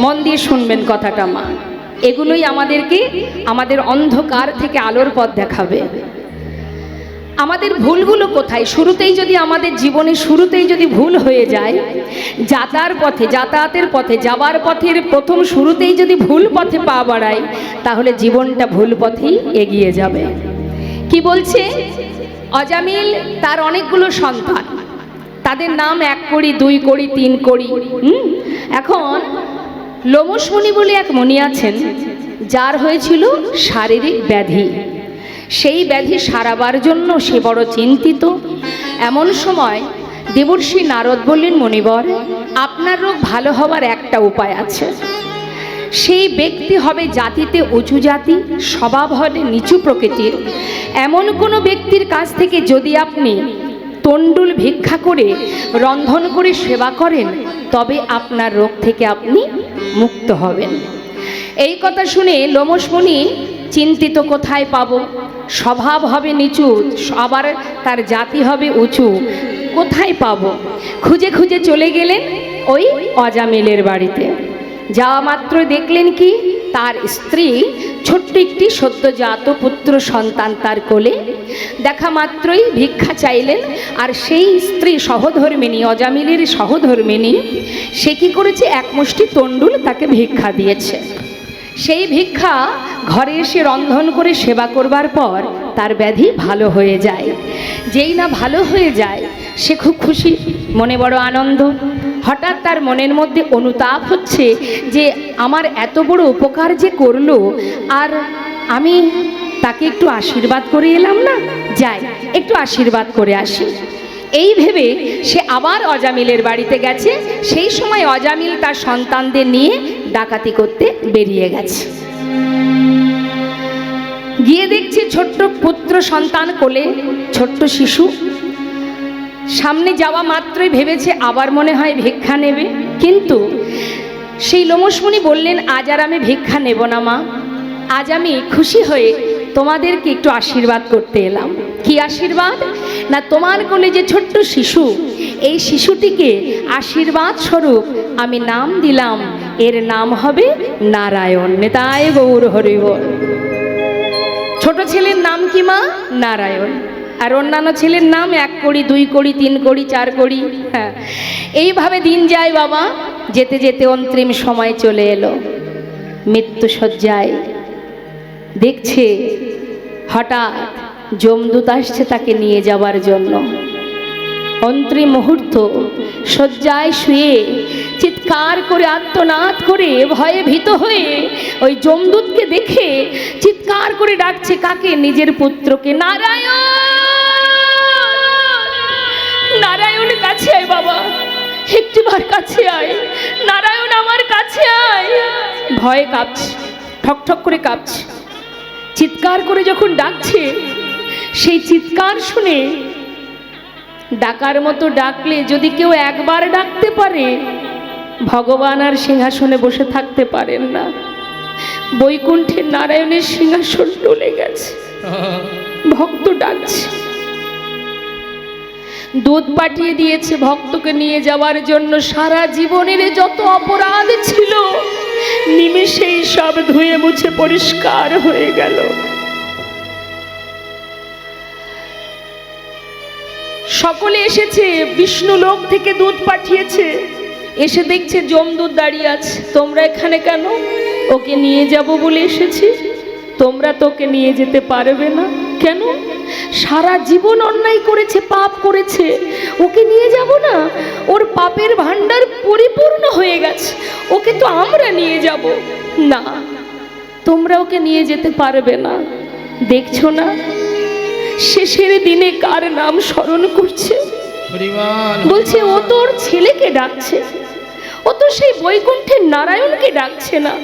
মন দিয়ে শুনবেন কথাটা মা, এগুলোই আমাদেরকে আমাদের অন্ধকার থেকে আলোর পথ দেখাবে। আমাদের ভুলগুলো কোথায়? শুরুতেই যদি আমাদের জীবনে শুরুতেই যদি ভুল হয়ে যায়, যাতায়াতের পথে যাবার পথের প্রথম শুরুতেই যদি ভুল পথে পা বাড়াই, তাহলে জীবনটা ভুল পথেই এগিয়ে যাবে। কি বলছে? অজামিল তার অনেকগুলো সন্তান, তাদের নাম 1 কড়ি 2 কড়ি 3 কড়ি। এখন লোমশ মুনি বলে এক মুনি আছেন, যার হয়েছিল শারীরিক ব্যাধি। সেই ব্যাধি সারাবার জন্য সে বড় চিন্তিত। এমন সময় দেবর্ষি নারদ বললেন, মুনিবর, আপনার রোগ ভালো হওয়ার একটা উপায় আছে। সেই ব্যক্তি হবে জাতিতে উঁচু জাতি, স্বভাব হবে নিচু প্রকৃতির। এমন কোনো ব্যক্তির কাছ থেকে যদি আপনি তণ্ডুল ভিক্ষা করে রন্ধন করে সেবা করেন, তবে আপনার রোগ থেকে আপনি মুক্ত হবেন। এই কথা শুনে লোমশ মুনি চিন্তিত, কোথায় পাবো? স্বভাব হবে নিচু, আবার তার জাতি হবে উঁচু, কোথায় পাবো? খুঁজে খুঁজে চলে গেলেন ওই অজামিলের বাড়িতে। যাওয়া মাত্র দেখলেন কি, তার স্ত্রী ছোট্ট একটি সদ্যজাত পুত্র সন্তান তার কোলে। দেখা মাত্রই ভিক্ষা চাইলেন। আর সেই স্ত্রী সহধর্মিণী, অজামিলের সহধর্মিণী, সে কি করেছে? 1 মুষ্টি তণ্ডুল তাকে ভিক্ষা দিয়েছে। সেই ভিক্ষা ঘরে এসে রন্ধন করে সেবা করবার পর তার ব্যাধি ভালো হয়ে যায়। যেই না ভালো হয়ে যায়, সে খুব খুশি, মনে বড় আনন্দ। হঠাৎ তার মনের মধ্যে অনুতাপ হচ্ছে যে আমার এত বড় উপকার যে করলো, আর আমি তাকে একটু আশীর্বাদ করে এলাম না, যাই একটু আশীর্বাদ করে আসি। এই ভেবে সে আবার অজামিলের বাড়িতে গেছে। সেই সময় অজামিল তার সন্তানদের নিয়ে ডাকাতি করতে বেরিয়ে গেছে। গিয়ে দেখছে ছোট্ট পুত্র সন্তান কোলে, ছোট্ট শিশু। সামনে যাওয়া মাত্রই ভেবেছে আবার মনে হয় ভিক্ষা নেবে, কিন্তু সেই লোমশ মুনি বললেন, আজ আর আমি ভিক্ষা নেব না মা, আজ আমি খুশি হয়ে তোমাদেরকে একটু আশীর্বাদ করতে এলাম। কি আশীর্বাদ? না, তোমার কোলে যে ছোট্ট শিশু, এই শিশুটিকে আশীর্বাদ স্বরূপ আমি নাম দিলাম, এর নাম হবে নারায়ণ। নেতায় গৌর হরি বল। ছোট ছেলের নাম কি মা? নারায়ণ। আর অন্যান্য ছেলের নাম 1 কড়ি 2 কড়ি 3 কড়ি 4 কড়ি। হ্যাঁ, এইভাবে দিন যায় বাবা। যেতে যেতে অন্তিম সময় চলে এলো, মৃত্যু শয্যায়। দেখছে হঠাৎ যমদূত আসছে তাকে নিয়ে যাবার জন্য। অন্তিম মুহূর্ত শয্যায় শুয়ে চিৎকার করে আর্তনাদ করে ভয়ে ভীত হয়ে ওই যমদূতকে দেখে চিৎকার করে ডাকছে। কাকে? নিজের পুত্রকে। নারায়ণ, নারায়ণ কাছে আয় বাবা, একটিবার কাছে আয়, নারায়ণ আমার কাছে আয়। ভয়ে কাঁপছে, ঠকঠক করে কাঁপছে। চিৎকার করে যখন ডাকছে, সেই চিৎকার শুনে ডাকার মতো ডাকলে যদি কেউ একবার ডাকতে পারে, ভগবান আর সিংহাসনে বসে থাকতে পারেন না। বৈকুণ্ঠের নারায়ণের সিংহাসন টলে গেছে, ভক্ত ডাকছে। দুধ পাঠিয়ে দিয়েছে ভক্তকে নিয়ে যাওয়ার জন্য। সারা জীবনের যত অপরাধ ছিল নিমেষেই সব ধুয়ে মুছে পরিষ্কার হয়ে গেল। সকলে এসেছে, বিষ্ণু লোক থেকে দুধ পাঠিয়েছে। এসে দেখছে যমদূত দাঁড়িয়ে আছে। তোমরা এখানে কেন? ওকে নিয়ে যাব বলে এসেছি। তোমরা তোকে নিয়ে যেতে পারবে না। কেন? সারা জীবন অন্যায় করেছে, পাপ করেছে, ওকে নিয়ে যাব না? ওর পাপের ভান্ডার পরিপূর্ণ হয়ে গেছে, ওকে তো আমরা নিয়ে যাব না। তোমরা ওকে নিয়ে যেতে পারবে না। দেখছো না শেষের দিনে কার নাম স্মরণ করছে? বলছে ও তোর ছেলেকে ডাকছে, ও তো সেই বৈকুণ্ঠের নারায়ণকে ডাকছে না,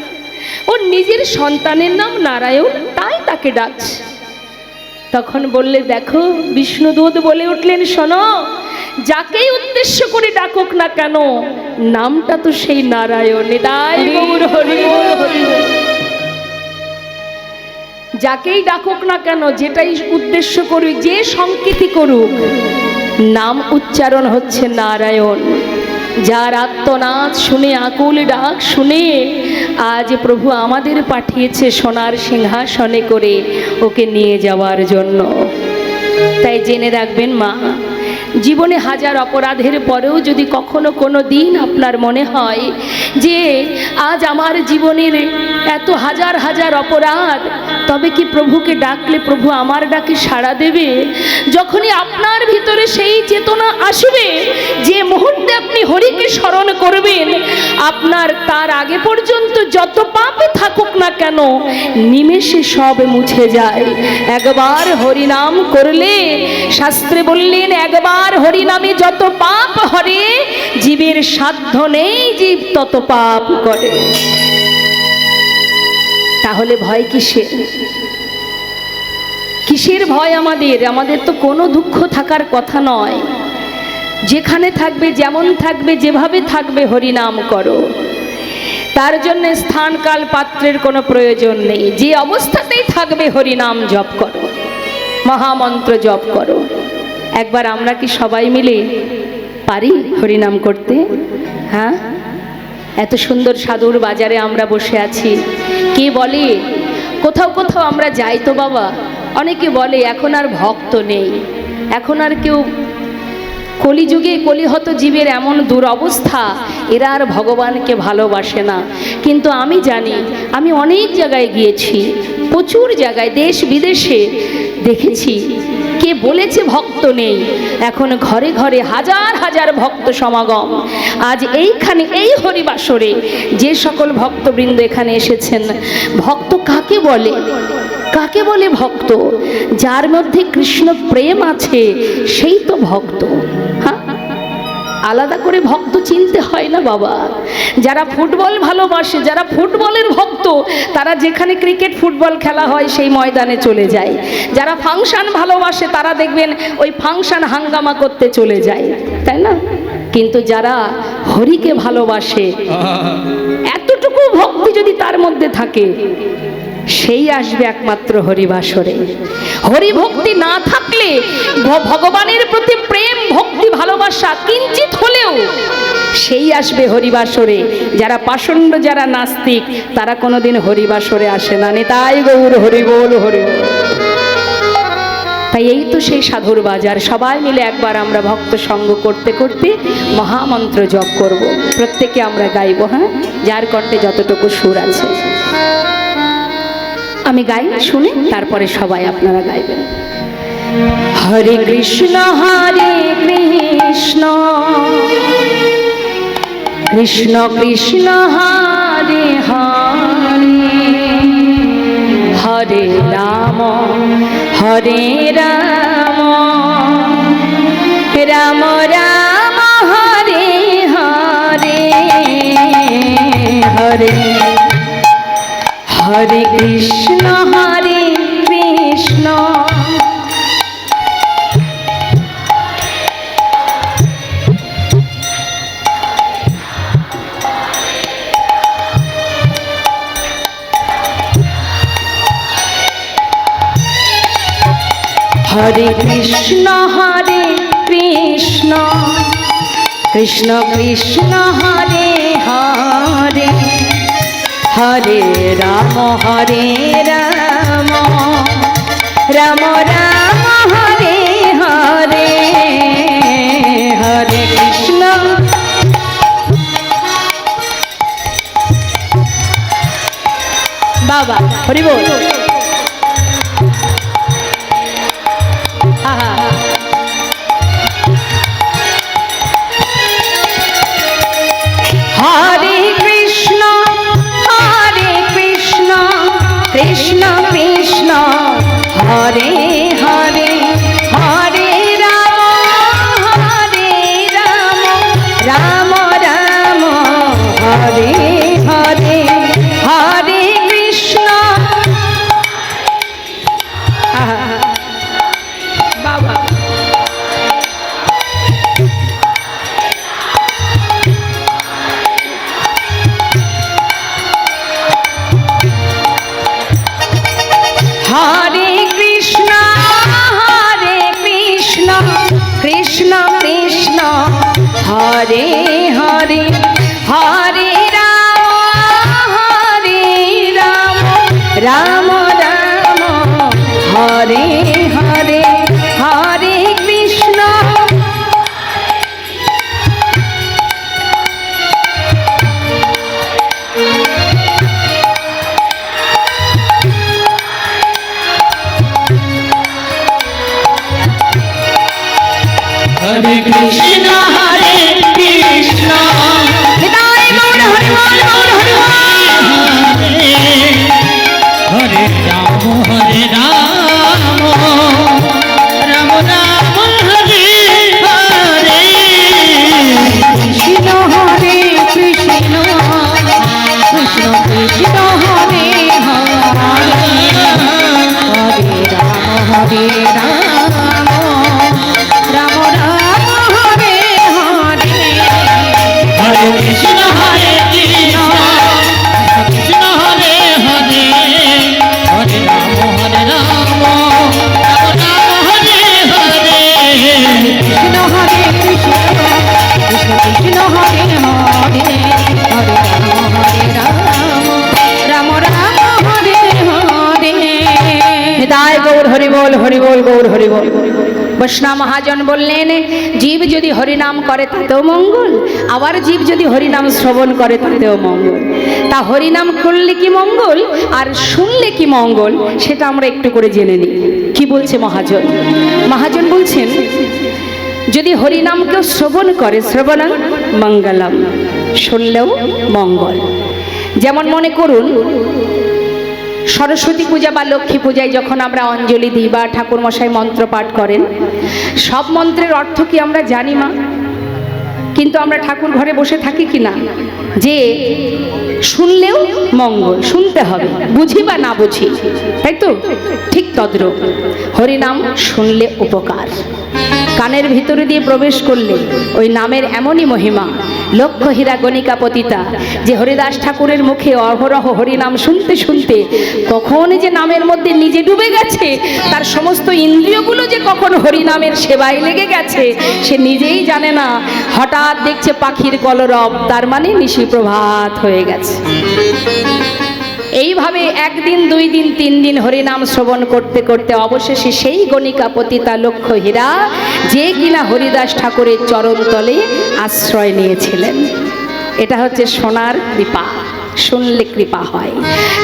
ওর নিজের সন্তানের নাম নারায়ণ, তাই তাকে ডাকছে। তখন বললে, দেখো, বিষ্ণুদূত বলে উঠলেন, শোনো, যাকেই উদ্দেশ্য করে ডাকুক না কেন, নামটা তো সেই নারায়ণ। তাই গৌর হরি বল, হরি বল। যাকেই ডাকুক না কেন, যেটাই উদ্দেশ্য করুক, যে সংকেতই করুক, নাম উচ্চারণ হচ্ছে নারায়ণ। যার আত্মনাদ শুনে, আকুল ডাক শুনে আজ প্রভু আমাদের পাঠিয়েছে সোনার সিংহাসনে করে ওকে নিয়ে যাওয়ার জন্য। তাই জেনে রাখবেন মা, জীবনে হাজার অপরাধের পরেও যদি কখনো কোনো দিন আপনার মনে হয় যে আজ আমার জীবনের এত হাজার হাজার অপরাধ, তবে কি প্রভুকে ডাকলে প্রভু আমার ডাকে সাড়া দেবে? যখনই আপনার ভিতরে সেই চেতনা আসবে, যে মুহূর্তে আপনি হরিকে স্মরণ করবেন, আপনার তার আগে পর্যন্ত যত পাপে থাকুক না কেন নিমেষে সব মুছে যায়। একবার হরিনাম করলে, শাস্ত্রে বললেন একবার হরিনামে যত পাপ হরে, জীবের সাধ্য নেই জীব তত পাপ করে। তাহলে ভয় কিসের? কিসের ভয় আমাদের? আমাদের তো কোনো দুঃখ থাকার কথা নয়। যেখানে থাকবে, যেমন থাকবে, যেভাবে থাকবে হরিনাম করো। তার জন্য স্থান কাল পাত্রের কোনো প্রয়োজন নেই। যে অবস্থাতেই থাকবে হরিনাম জপ করো, মহামন্ত্র জপ করো। একবার আমরা কি সবাই মিলে পারি হরিনাম করতে? হ্যাঁ, এত সুন্দর সাধুর বাজারে আমরা বসে আছি। কে বলে কোথাও কোথাও আমরা যাই তো বাবা, অনেকে বলে এখন আর ভক্ত নেই, এখন আর কেউ, কলিযুগে কলিহত জীবের এমন দুরবস্থা, এরা আর ভগবানকে ভালোবাসে না। কিন্তু আমি জানি, আমি অনেক জায়গায় গিয়েছি, প্রচুর জায়গায় দেশ বিদেশে দেখেছি। কে বলেছে ভক্ত নেই? এখন ঘরে ঘরে হাজার হাজার ভক্ত সমাগম। আজ এইখানে এই হরিবাসরে যে সকল ভক্তবৃন্দ এখানে এসেছেন, ভক্ত কাকে বলে? কাকে বলে ভক্ত? যার মধ্যে কৃষ্ণ প্রেম আছে সেই তো ভক্ত। হ্যাঁ, আলাদা করে ভক্ত চিনতে হয় না বাবা। যারা ফুটবল ভালোবাসে, যারা ফুটবলের ভক্ত, তারা যেখানে ক্রিকেট ফুটবল খেলা হয় সেই ময়দানে চলে যায়। যারা ফাংশন ভালোবাসে তারা দেখবেন ওই ফাংশন হাঙ্গামা করতে চলে যায়, তাই না? কিন্তু যারা হরিকে ভালোবাসে, এতটুকু ভক্তি যদি তার মধ্যে থাকে, সেই আসবে একমাত্র হরিবাসরে। হরি ভক্তি না থাকলে, ভগবানের প্রতি প্রেম ভক্তি ভালোবাসা কিঞ্চিত হলেও, সেই আসবে হরিবাসরে। যারা পাষণ্ড, যারা নাস্তিক, তারা কোনোদিন হরিবাসরে আসে না। নিতাই গৌর হরি বল, হরি বল। তাই এই তো সেই সাধুর বাজার। সবাই মিলে একবার আমরা ভক্ত সঙ্গ করতে করতে মহামন্ত্র জপ করব। প্রত্যেকে আমরা গাইব, হ্যাঁ, যার কণ্ঠে যতটুকু সুর আছে। আমি গাই, শুনে তারপরে সবাই আপনারা গাইবেন। হরে কৃষ্ণ হরে কৃষ্ণ, কৃষ্ণ কৃষ্ণ হরে হরে, হরে রাম হরে রাম, রাম রাম হরে হরে, হরে হরে কৃষ্ণ হরে কৃষ্ণ, হরে কৃষ্ণ হরে কৃষ্ণ, কৃষ্ণ কৃষ্ণ হরে হরে, হরে রাম হরে রাম, রাম রাম হরে হরে, হরে কৃষ্ণ। বাবা হরি বল। হরে কৃষ্ণ হরে কৃষ্ণ, কৃষ্ণ কৃষ্ণ হরে হরে, হরে রাম হরে রাম, রাম রাম হরে হরে, হরে কৃষ্ণ হরে কৃষ্ণ হরে কৃষ্ণ নিতাই গৌর হরি বল গৌর হরি বল। হরে রাম রাম রাম হরে হরে কৃষ্ণ হরে কৃষ্ণ কৃষ্ণ কৃষ্ণ হরে হরে হরে রাম রাম রাম হরে হরে। হরে কৃষ্ণ হরে কৃষ্ণ কৃষ্ণ হরে হরে হরে রাম রাম রাম হরে হরে কৃষ্ণ হরে কৃষ্ণ কৃষ্ণ কৃষ্ণ হরে হরে হরে রাম রাম রাম হরে হরে। নিতাই গৌর হরি বল গৌর হরি বল। বৈষ্ণব মহাজন বললেন, জীব যদি হরিনাম করে তাতেও মঙ্গল, আবার জীব যদি হরিনাম শ্রবণ করে তাতেও মঙ্গল। তা হরিনাম করলে কি মঙ্গল আর শুনলে কি মঙ্গল সেটা আমরা একটু করে জেনে নিই। কি বলছে মহাজন? মহাজন বলছেন, যদি হরিনাম কেউ শ্রবণ করে, শ্রবণং মঙ্গলম, শুনলেও মঙ্গল। যেমন মনে করুন, সরস্বতী পূজা বা লক্ষ্মী পূজায় যখন আমরা অঞ্জলি দিই বা ঠাকুর মশাই মন্ত্র পাঠ করেন, সব মন্ত্রের অর্থ কি আমরা জানি মা? কিন্তু আমরা ঠাকুর ঘরে বসে থাকি কি না, যে শুনলেও মঙ্গল, শুনতে হবে, বুঝি বা না বুঝি, তাই তো? ঠিক তদ্রূপ হরিনাম শুনলে উপকার, কানের ভিতরে দিয়ে প্রবেশ করলে ওই নামের এমনই মহিমা। লক্ষ হীরা গণিকা পতিতা, যে হরিদাস ঠাকুরের মুখে অহরহ হরিনাম শুনতে শুনতে কখন যে নামের মধ্যে নিজে ডুবে গেছে, তার সমস্ত ইন্দ্রিয়গুলো যে কখন হরিনামের সেবায় লেগে গেছে সে নিজেই জানে না। হঠাৎ দেখছে পাখির কলরব, তার মানে নিশি প্রভাত হয়ে গেছে। এইভাবে একদিন, দুই দিন, তিন দিন হরিনাম শ্রবণ করতে করতে অবশেষে সেই গণিকা পতিতা লক্ষ হীরা, যে কিনা হরিদাস ঠাকুরের চরণ তলে আশ্রয় নিয়েছিলেন। এটা হচ্ছে সোনার কৃপা, শুনলে কৃপা হয়।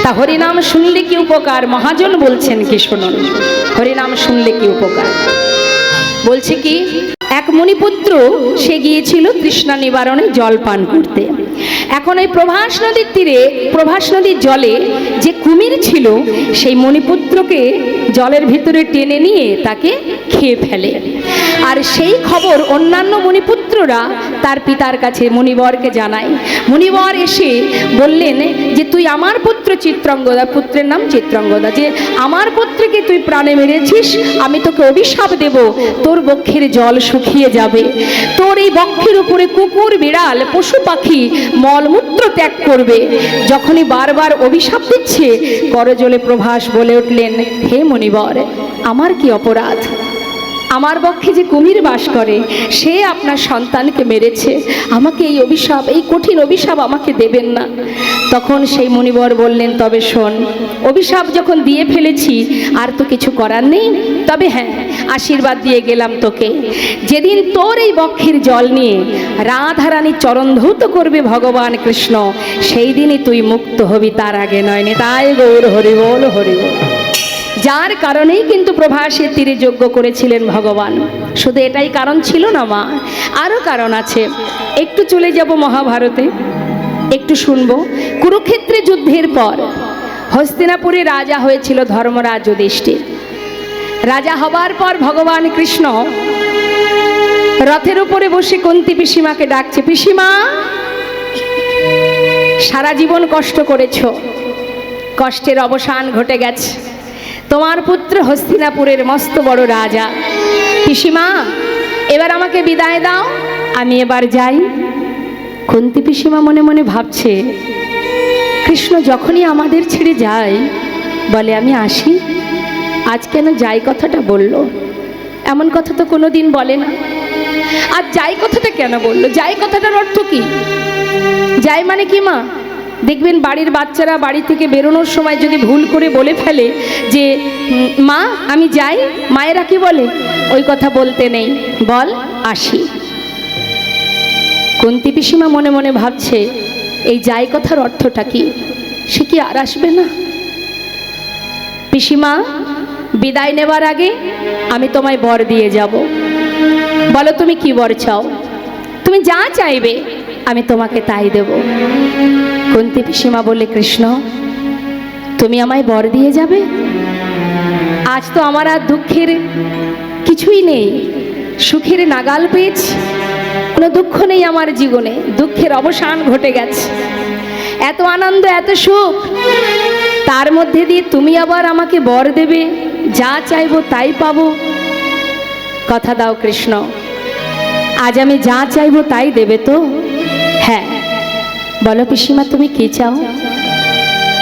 তা হরিনাম শুনলে কি উপকার? মহাজন বলছেন কি শুনুন, হরিনাম শুনলে কি উপকার। বলছে কি, এক মণিপুত্র সে গিয়েছিল তৃষ্ণা নিবারণে জল পান করতে। এখন এই প্রভাস নদীর তীরে, প্রভাস নদীর জলে যে কুমির ছিল, সেই মণিপুত্রকে জলের ভিতরে টেনে নিয়ে তাকে খেয়ে ফেলে। আর সেই খবর অন্যান্য মণিপুত্ররা তার পিতার কাছে মণিবরকে জানায়। মণিবর এসে বললেন যে, তুই আমার পুত্র চিত্রাঙ্গদা, পুত্রের নাম চিত্রাঙ্গদা, যে আমার পুত্রকে তুই প্রাণে মেরেছিস, আমি তোকে অভিশাপ দেব, তোর বক্ষের জল শুকিয়ে যাবে, তোর এই বক্ষের উপরে কুকুর, বিড়াল, পশু পাখি মলমূত্র ত্যাগ করবে। যখনই বারবার অভিশাপ দিচ্ছে, করজলে প্রভাস বলে উঠলেন, হে মণিবর, আমার কি অপরাধ? আমার বক্ষে যে কুমির বাস করে, সে আপনার সন্তানকে মেরেছে, আমাকে এই অভিশাপ, এই কঠিন অভিশাপ আমাকে দেবেন না। তখন সেই মণিবর বললেন, তবে শোন, অভিশাপ যখন দিয়ে ফেলেছি আর তো কিছু করার নেই, তবে হ্যাঁ, আশীর্বাদ দিয়ে গেলাম তোকে, যেদিন তোর এই বক্ষের জল নিয়ে রাধারানী চরণ ধৌত করবে ভগবান কৃষ্ণ, সেই দিনই তুই মুক্ত হবি, তার আগে নয়। নিতাই গৌর হরি বল হরি বল। যার কারণেই কিন্তু প্রভাসের তীরে যজ্ঞ করেছিলেন ভগবান। শুধু এটাই কারণ ছিল না মা, আরও কারণ আছে। একটু চলে যাব মহাভারতে, একটু শুনবো। কুরুক্ষেত্রে যুদ্ধের পর হস্তিনাপুরে রাজা হয়েছিল ধর্মরাজ যুধিষ্ঠির। রাজা হবার পর ভগবান কৃষ্ণ রথের উপরে বসে কুন্তী পিসিমাকে ডাকছে, পিসিমা, সারা জীবন কষ্ট করেছ, কষ্টের অবসান ঘটে গেছে, তোমার পুত্র হস্তিনাপুরের মস্ত বড় রাজা। পিসিমা, এবার আমাকে বিদায় দাও, আমি এবার যাই। কুন্তী পিসিমা মনে মনে ভাবছে, কৃষ্ণ যখনই আমাদের ছেড়ে যায় বলে আমি আসি, আজ কেন যাই কথাটা বলল? এমন কথা তো কোনোদিন বলে না। আর যাই কথাটা কেন বললো? যাই কথাটার অর্থ কি? যাই মানে কি মা? দেখবেন বাড়ির বাচ্চারা বাড়ি থেকে বেরোনোর সময় যদি ভুল করে বলে ফেলে যে মা আমি যাই, মায়েরা কি বলে? ওই কথা বলতে নেই, বল আসি। কুন্তী পিসিমা মনে মনে ভাবছে, এই যাই কথার অর্থটা কি? সে কি আর আসবে না? পিসিমা, বিদায় নেবার আগে আমি তোমায় বর দিয়ে যাব। বলো তুমি কি বর চাও? তুমি যা চাইবে আমি তোমাকে তাই দেব। কুন্তী পিসিমা বললে, কৃষ্ণ তুমি আমায় বর দিয়ে যাবে? আজ তো আমার আর দুঃখের কিছুই নেই, সুখের নাগাল পেয়েছি, কোনো দুঃখ নেই আমার জীবনে, দুঃখের অবসান ঘটে গেছে। এত আনন্দ, এত সুখ, তার মধ্যে দিয়ে তুমি আবার আমাকে বর দেবে, যা চাইবো তাই পাবো? কথা দাও কৃষ্ণ, আজ আমি যা চাইবো তাই দেবে তো? হ্যাঁ। বলো পিসিমা তুমি কি চাও?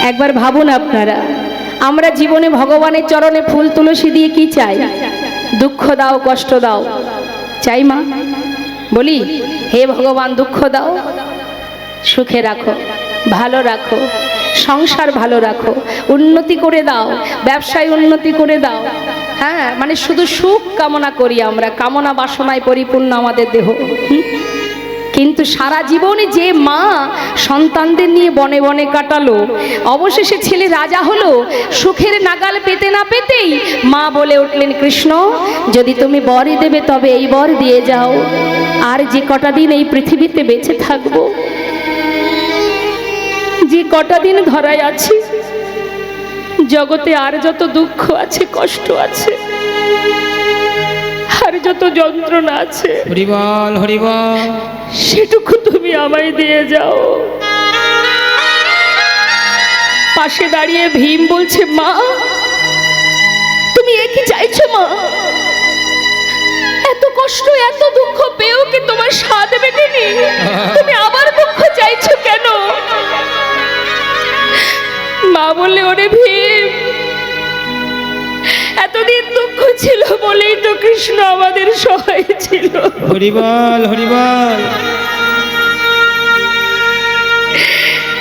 একবার ভাবুন আপনারা, আমরা জীবনে ভগবানের চরণে ফুল তুলসী দিয়ে কি চাই? দুঃখ দাও, কষ্ট দাও, চাই মা? বলি হে ভগবান দুঃখ দাও, সুখে রাখো, ভালো রাখো, সংসার ভালো রাখো, উন্নতি করে দাও, ব্যবসায় উন্নতি করে দাও। হ্যাঁ, মানে শুধু সুখ কামনা করি আমরা, কামনা বাসনায় পরিপূর্ণ আমাদের দেহ। কিন্তু সারা জীবনে যে মা সন্তানদের নিয়ে বনে বনে কাটালো, অবশেষে ছেলে রাজা হলো, সুখের নাগাল পেতে না পেতেই মা বলে উঠলেন, কৃষ্ণ যদি তুমি বরই দেবে তবে এই বর দিয়ে যাও, আর যে কটা দিন এই পৃথিবীতে বেঁচে থাকবো, যে কটা দিন ধরায় আছি, জগতে আর যত দুঃখ আছে, কষ্ট আছে, আর যত যন্ত্রণা আছে, হরিবল হরিবল, সেটুকু তুমি আমায় দিয়ে যাও। পাশে দাঁড়িয়ে ভীম বলছে, মা তুমি এ কি চাইছো মা? এত কষ্ট এত দুঃখ পেয়েও কি তোমার স্বাদ মেটেনি? তুমি আবার দুঃখ চাইছো কেন? মা বললে, ওরে ভীম, এতদিন দুঃখ ছিল বলেই তো কৃষ্ণ আমাদের সহায় ছিল। হরিবল হরিবল,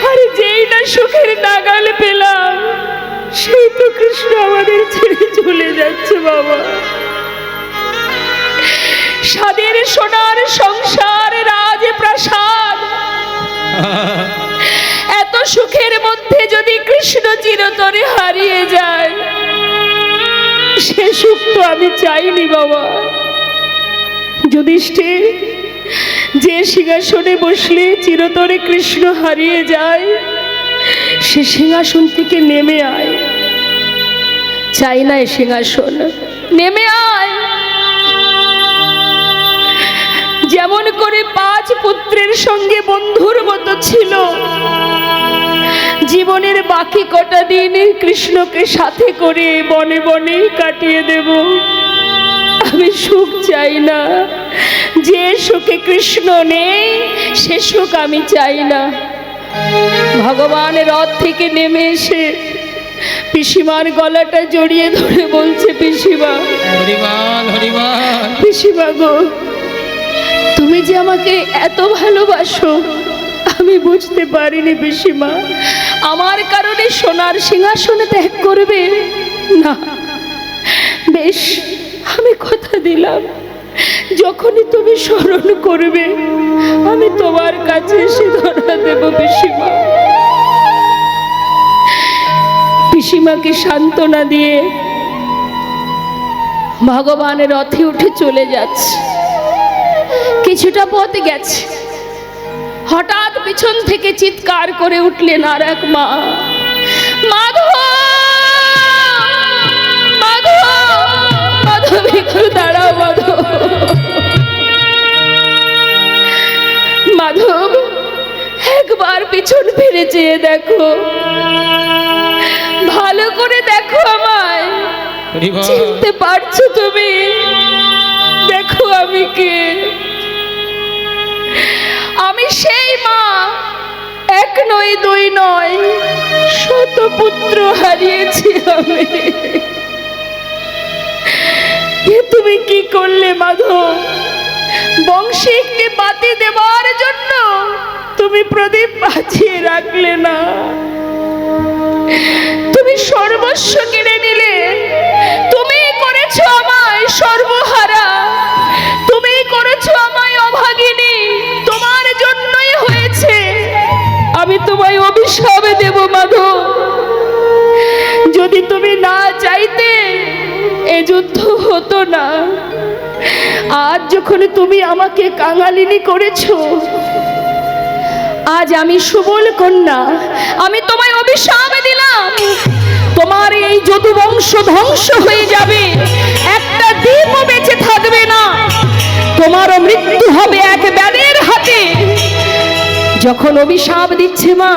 আরে যেই না সুখের নাগাল পেলাম, সেই তো কৃষ্ণ আমাদের ছেড়ে চলে যাচ্ছে বাবা। স্বাদের সোনার সংসার, রাজপ্রাসাদ, এত সুখের মধ্যে যদি কৃষ্ণ চিরতরে হারিয়ে যায়, সে সুখ তো আমি চাইনি বাবা। যুধিষ্ঠির, যে সিংহাসনে বসলে চিরতরে কৃষ্ণ হারিয়ে যায়, সে সিংহাসন থেকে নেমে আয়। চাই না এ সিংহাসন, নেমে আয়। যেমন করে 5 পুত্রের সঙ্গে বন্ধুর মতো ছিল, জীবনের বাকি কটা দিন কৃষ্ণকে সাথে করে বনে বনে কাটিয়ে দেব। আমি সুখ চাই না, যে সুখে কৃষ্ণ নেই সে সুখ আমি চাই না। ভগবান রথ থেকে নেমে এসে পিসিমার গলাটা জড়িয়ে ধরে বলছে, পিসিমা, হরিবল হরিবল, পিসিমা গো, তুমি যে আমাকে এত ভালোবাসো আমি বুঝতে পারিনি পিসিমা। আমার কারণে সোনার সিংহাসনে ত্যাগ করবে না? বেশ, আমি কথা দিলাম, যখনই তুমি স্মরণ করবে আমি তোমার কাছে এসে ধরা দেব পিসিমা। পিসিমাকে সান্ত্বনা দিয়ে ভগবানের রথে উঠে চলে যাচ্ছে। কিছুটা পথ গেছে, হঠাৎ পিছন থেকে চিৎকার করে উঠলেন আর এক মা, মাধব, মাধব, মাধব একটু দাঁড়াও মাধব। মাধব, একবার পিছন ফিরে চেয়ে দেখো, ভালো করে দেখো আমায়, চিনতে পারছো তুমি? দেখো আমি কে? আমি সেই মা, 1 নয় 2 নয়, 100 পুত্র হারিয়েছি আমি। তুমি কি করলে মাধব? বংশীকে বাতি দেওয়ার জন্য তুমি প্রদীপ বাঁচিয়ে রাখলে না, তুমি সর্বস্ব কেড়ে নিলে, তুমি করেছো আমায় সর্বহারা, তুমি করেছো আমায় অভাগিনী, তোমার জন্যই হয়েছে। আমি তোমায় অভিশাপ দেব মাধব, যদি তুমি না চাইতে এ যুদ্ধ হতো না। আজ যখন তুমি আমাকে কাঙালিনী করেছো, আজ আমি সুবল কন্যা, আমি তোমায় অভিশাপ দিলাম, তোমার এই যদু বংশ ধ্বংস হয়ে যাবে, একটা দ্বীপও বেঁচে থাকবে না, তোমারও মৃত্যু হবে এক ব্যাধের হাতে। যখন অভিশাপ দিচ্ছে মা,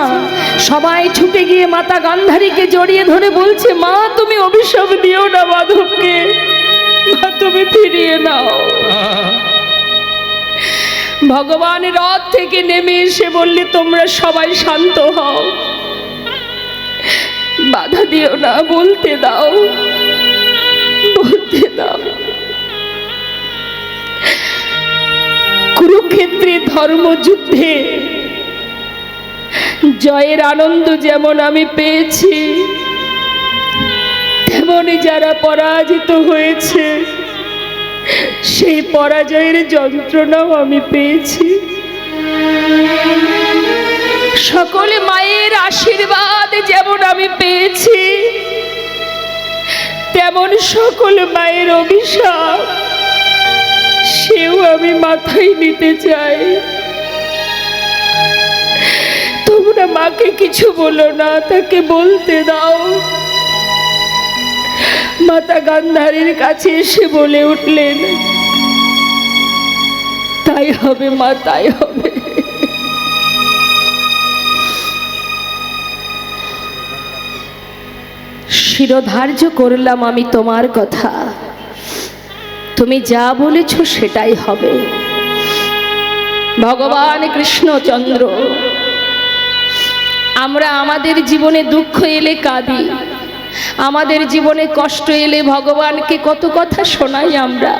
সবাই ছুটে গিয়ে মাতা গান্ধারীকে জড়িয়ে ধরে বলছে, মা তুমি অভিশাপ দিও না মাধবকে, মা তুমি ফিরিয়ে নাও। ভগবান রথ থেকে নেমে এসে বললে, তোমরা সবাই শান্ত হও, বাধা দিও না, বলতে দাও, বলতে দাও। কুরুক্ষেত্রে ধর্মযুদ্ধে জয়ের আনন্দ যেমন আমি পেয়েছি, তেমনি যারা পরাজিত হয়েছে সেই পরাজয়ের যন্ত্রণাও আমি পেয়েছি। সকলে মায়ের আশীর্বাদ যেমন আমি পেয়েছি, তেমন সকল মায়ের অভিশাপ সেও আমি মাথায় নিতে চাই। তোমরা মাকে কিছু বলো না, তাকে বলতে দাও। মাতা গান্ধারীর কাছে এসে বলে উঠলেন, তাই হবে মা, তাই হবে। শিরোধার্য করলাম আমি তোমার কথা, তুমি যা বলেছ সেটাই হবে। ভগবান কৃষ্ণচন্দ্র, আমরা আমাদের জীবনে দুঃখ এলে কাঁদি, আমাদের জীবনে কষ্ট এলে ভগবানকে কত কথা শোনাই আমরা,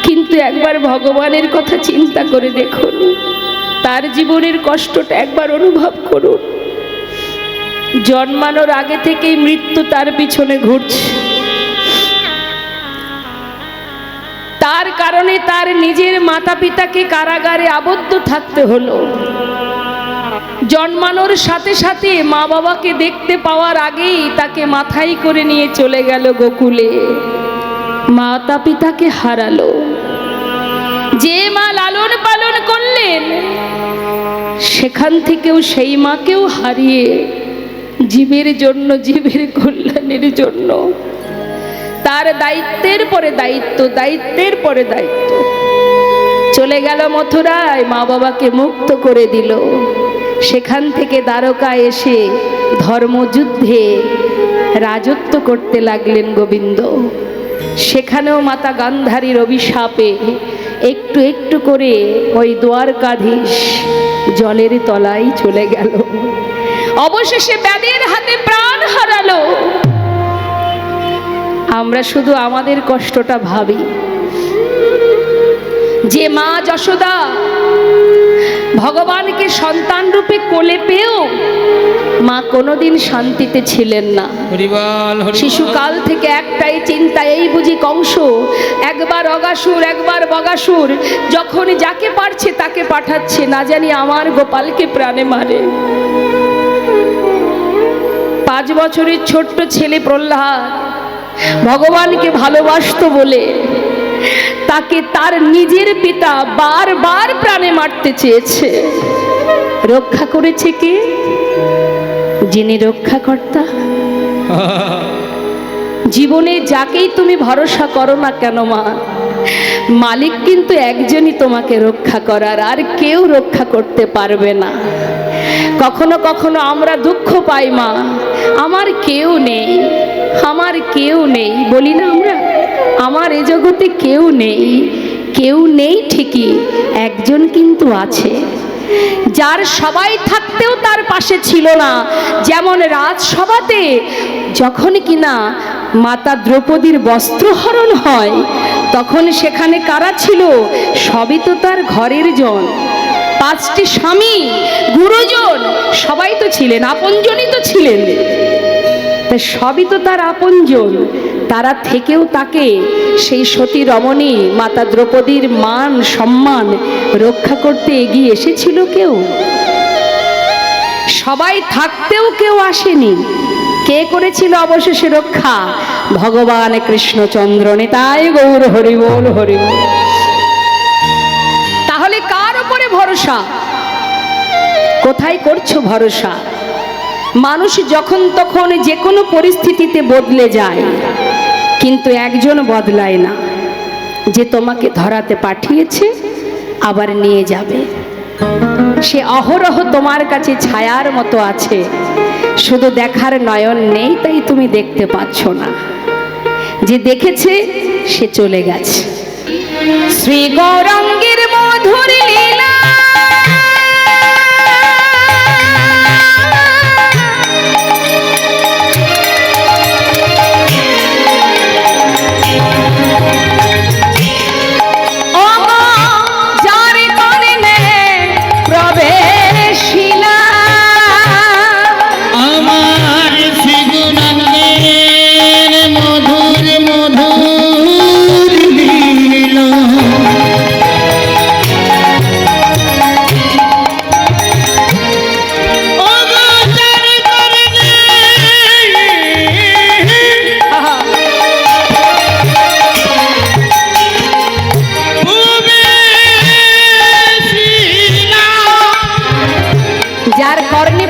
কিন্তু একবার ভগবানের কথা চিন্তা করে দেখুন, তার জীবনের কষ্টটা একবার অনুভব করুন। জন্মানোর আগে থেকেই মৃত্যু তার পিছনে ঘুরছে, তার কারণে তার নিজের মাতা পিতাকে কারাগারে আবদ্ধ থাকতে হলো। জন্মানোর সাথে সাথে মা বাবাকে দেখতে পাওয়ার আগেই তাকে মাথায় করে নিয়ে চলে গেল গোকুলে, মাতা পিতাকে হারালো। যে মা লালন পালন করলেন, সেখান থেকেও সেই মাকেও হারিয়ে জীবের জন্য, জীবের কল্যাণের জন্য তার দায়িত্বের পরে দায়িত্ব, দায়িত্বের পরে দায়িত্ব চলে গেল মথুরায়, মা বাবাকে মুক্ত করে দিল। সেখান থেকে দ্বারকা এসে ধর্মযুদ্ধে রাজত্ব করতে লাগলেন গোবিন্দ। সেখানেও মাতা গান্ধারীর অভিশাপে একটু একটু করে ওই দ্বারকাধীশ জলের তলায় চলে গেল, অবশেষে ব্যাধের হাতে প্রাণ হারালো। আমরা শুধু আমাদের কষ্টটা ভাবি, যে মা যশোদা ভগবানকে সন্তান রূপে কোলে পেয়েও মা কোনোদিন শান্তিতে ছিলেন না। শিশুকাল থেকে একটাই চিন্তা, এই বুঝি কংস, একবার অগাসুর একবার বগাসুর, যখন যাকে পারছে তাকে পাঠাচ্ছে, না জানি আমার গোপালকে প্রাণে মারে। 5 বছরের ছোট্ট ছেলে প্রহ্লাদ ভগবানকে ভালোবাসতো বলে তাকে তার নিজের পিতা বারবার প্রাণে মারতে চেয়েছে। রক্ষা করেছে কে? যিনি রক্ষাকর্তা। জীবনে যাকেই তুমি ভরসা করো না কেন মা, মালিক কিন্তু একজনই তোমাকে রক্ষা করার, আর কেউ রক্ষা করতে পারবে না। কখনো কখনো আমরা দুঃখ পাই, মা আমার কেউ নেই, আমার কেউ নেই, বলি না আমরা, আমার এ জগতে কেউ নেই। কেউ নেই ঠিকই, একজন কিন্তু আছে, যার সবাই থাকতেও তার পাশে ছিল না। যেমন রাজসভাতে যখন কিনা মাতা দ্রৌপদীর বস্ত্রহরণ হয়, তখন সেখানে কারা ছিল? সবই তো তার ঘরের জন, 5টি স্বামী, গুরুজন, সবাই তো ছিলেন, আপনজনই তো ছিলেন, তা সবই তো তার আপনজন। তারা থেকেও তাকে, সেই সতী রমণী মাতা দ্রৌপদীর মান সম্মান রক্ষা করতে এগিয়ে এসেছিল কেউ? সবাই থাকতেও কেউ আসেনি, কে করেছিল অবশেষে রক্ষা? ভগবান কৃষ্ণচন্দ্র। নিতাই গৌর হরি বল, হরি বল। তাহলে কার উপরে ভরসা? কোথায় করছো ভরসা? মানুষ যখন তখন যে কোনো পরিস্থিতিতে বদলে যায়, কিন্তু একজন বদলায় না, যে তোমাকে ধরাতে পাঠিয়েছে আবার নিয়ে যাবে। সে অহরহ তোমার কাছে ছায়ার মতো আছে, শুধু দেখার নয়ন নেই, তাই তুমি দেখতে পাচ্ছ না। যে দেখেছে সে চলে গেছে। শ্রী গৌরাঙ্গের মধুর লীলা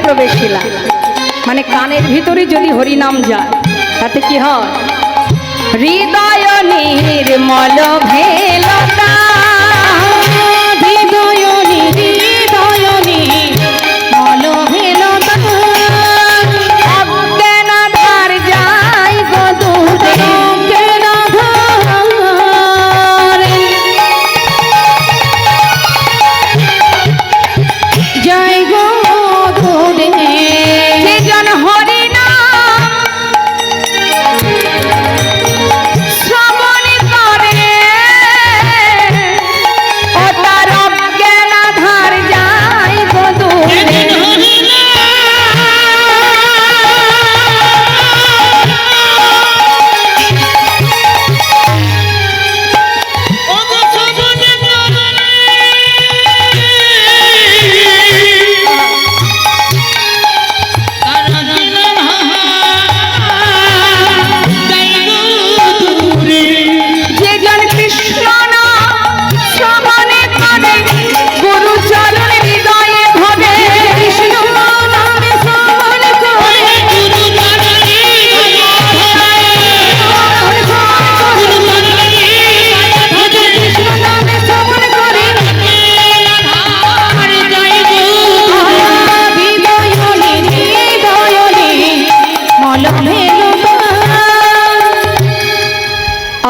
প্রবেশিলা, মানে কানের ভিতরে যদি হরিনাম যায় তাতে কি হয়? হৃদয় নির্মল ভেলতা, হৃদয় নির্মল ভেলতা, অজ্ঞান ধার যায় গো দূরে, অজ্ঞান ধারে জয় গো সেজন হরি নাম শ্রবণ করে, ও তার অজ্ঞান ধার যায় গো দূরে।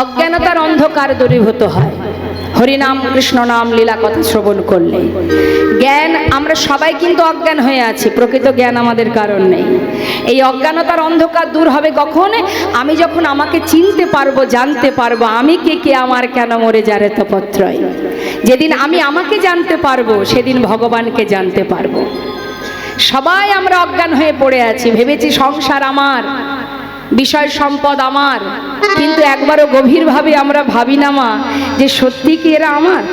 অজ্ঞানতার অন্ধকার দূরীভূত হয় হরিনাম কৃষ্ণ নাম লীলা কথা শ্রবণ করলে। জ্ঞান, আমরা সবাই কিন্তু অজ্ঞান হয়ে আছি, প্রকৃত জ্ঞান আমাদের কারণ নেই। এই অজ্ঞানতার অন্ধকার দূর হবে কখন? আমি যখন আমাকে চিনতে পারবো, জানতে পারবো আমি কে, কে আমার কেন মরে যারে তপত্রয়। যেদিন আমি আমাকে জানতে পারবো সেদিন ভগবানকে জানতে পারবো। সবাই আমরা অজ্ঞান হয়ে পড়ে আছি, ভেবেছি সংসার আমার, বিষয় সম্পদ আমার, কিন্তু একবারও গভীরভাবে আমরা ভাবি না মা যে সত্যি কি এরা আমার?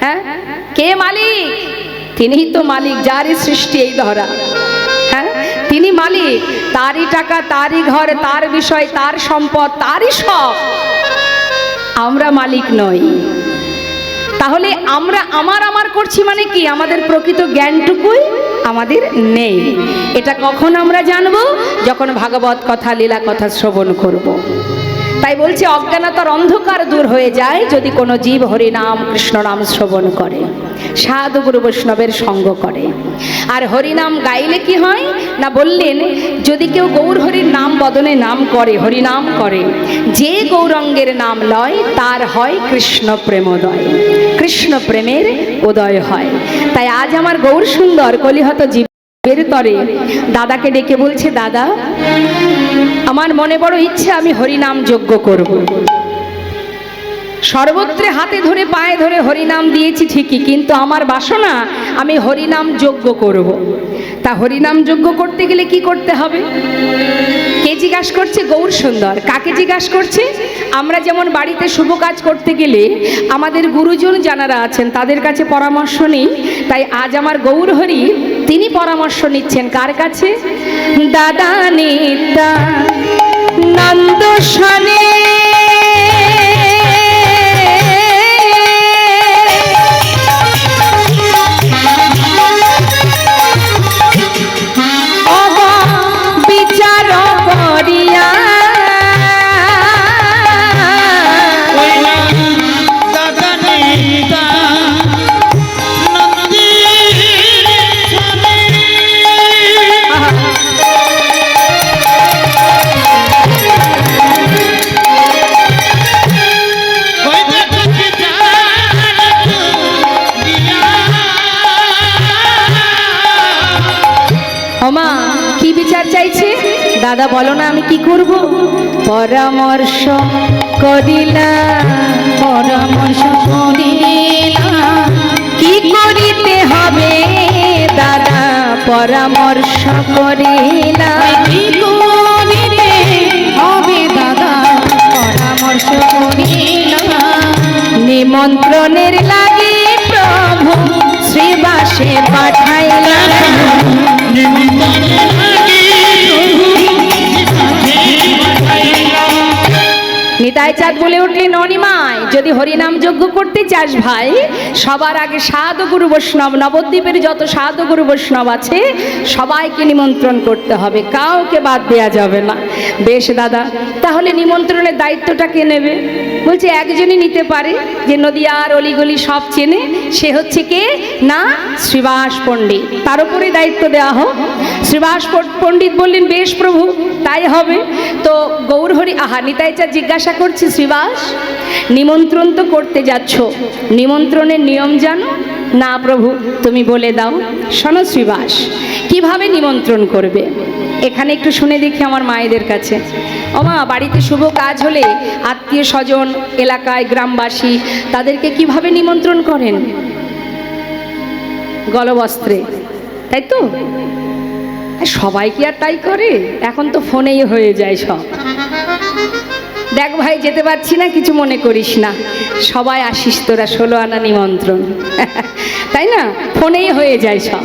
হ্যাঁ, কে মালিক? তিনিই তো মালিক, যারই সৃষ্টি এই ধরা। হ্যাঁ, তিনি মালিক, তারই টাকা, তারই ঘর, তার বিষয়, তার সম্পদ, তারই সব। আমরা মালিক নই। তাহলে আমরা আমার আমার করছি মানে কি? আমাদের প্রকৃত জ্ঞানটুকুই আমাদের নেই। এটা কখন আমরা জানবো? যখন ভাগবত কথা, লীলা কথা শ্রবণ করব। তাই বলছে অজ্ঞানতার অন্ধকার দূর হয়ে যায় যদি কোনো জীব হরি নাম কৃষ্ণ নাম শ্রবণ করে, সাধু গুরু বৈষ্ণবের সঙ্গ করে। আর হরিনাম গাইলে কি হয় না, বললেন যদি কেউ গৌর হরির নাম বদনে নাম করে, হরিনাম করে, যে গৌরঙ্গের নাম লয় তার হয় কৃষ্ণ প্রেমোদয়, কৃষ্ণ প্রেমের উদয় হয়। তাই আজ আমার গৌর সুন্দর কলিহত জীব তরে দাদাকে ডেকে বলছে, দাদা আমার মনে বড় ইচ্ছে আমি হরিনাম যজ্ঞ করব। সর্বত্রে হাতে ধরে পায়ে ধরে হরিনাম দিয়েছি ঠিকই, কিন্তু আমার বাসনা আমি হরিনাম যজ্ঞ করব। তা হরিনাম যজ্ঞ করতে গেলে কি করতে হবে? কে জিজ্ঞাসা করছে? গৌর সুন্দর। কাকে জিজ্ঞাসা করছে? আমরা যেমন বাড়িতে শুভ কাজ করতে গেলে আমাদের গুরুজন যারা আছেন তাদের কাছে পরামর্শ নেই, তাই আজ আমার গৌর হরি তিনি পরামর্শ নিচ্ছেন কার কাছে? দাদা নেতা নন্দ শনে বিচার করিয়া ওমা কি বিচার চাইছে? দাদা বলো না আমি কি করব? পরামর্শ করিলাম, পরামর্শ করিলাম, কি করিতে হবে দাদা পরামর্শ করিলাম, কি করিতে হবে দাদা পরামর্শ করিলাম, নিমন্ত্রণের লাগে প্রভু শ্রীবাসে পাঠাইলাম। নিতাই চাঁদ বলে উঠলেন, অনিমায় যদি হরিনাম যজ্ঞ করতে চাস ভাই, সবার আগে সাধু গুরু বৈষ্ণব, নবদ্বীপের যত সাধু গুরু বৈষ্ণব আছে সবাইকে নিমন্ত্রণ করতে হবে, কাউকে বাদ দেওয়া যাবে না। বেশ দাদা, তাহলে নিমন্ত্রণের দায়িত্বটা কে নেবে? বলছে একজনই নিতে পারে, যে নদিয়ার অলিগলি সব চেনে, সে হচ্ছে কে না শ্রীবাস পণ্ডিত, তার উপরে দায়িত্ব দেওয়া হোক। শ্রীবাস পণ্ডিত বললেন, বেশ প্রভু তাই হবে। তো গৌরহরি নিতাই চাঁদ জিজ্ঞাসা করছে, শ্রীবাস নিমন্ত্রণ তো করতে যাচ্ছ, নিমন্ত্রণের নিয়ম জানো? না প্রভু, তুমি বলে দাও। শোনো শ্রীবাস, কিভাবে নিমন্ত্রণ করবে এখানে একটু শুনে দেখি আমার মায়েদের কাছে। ওমা, বাড়িতে শুভ কাজ হলে আত্মীয় স্বজন, এলাকায় গ্রামবাসী তাদেরকে কিভাবে নিমন্ত্রণ করেন? গলবস্ত্রে, তাই তো? সবাই কি আর তাই করে? এখন তো ফোনেই হয়ে যায় সব। দেখ ভাই যেতে পারছি না, কিছু মনে করিস না, সবাই আসিস তোরা, 16 আনা নিমন্ত্রণ, তাই না? ফোনেই হয়ে যায় সব।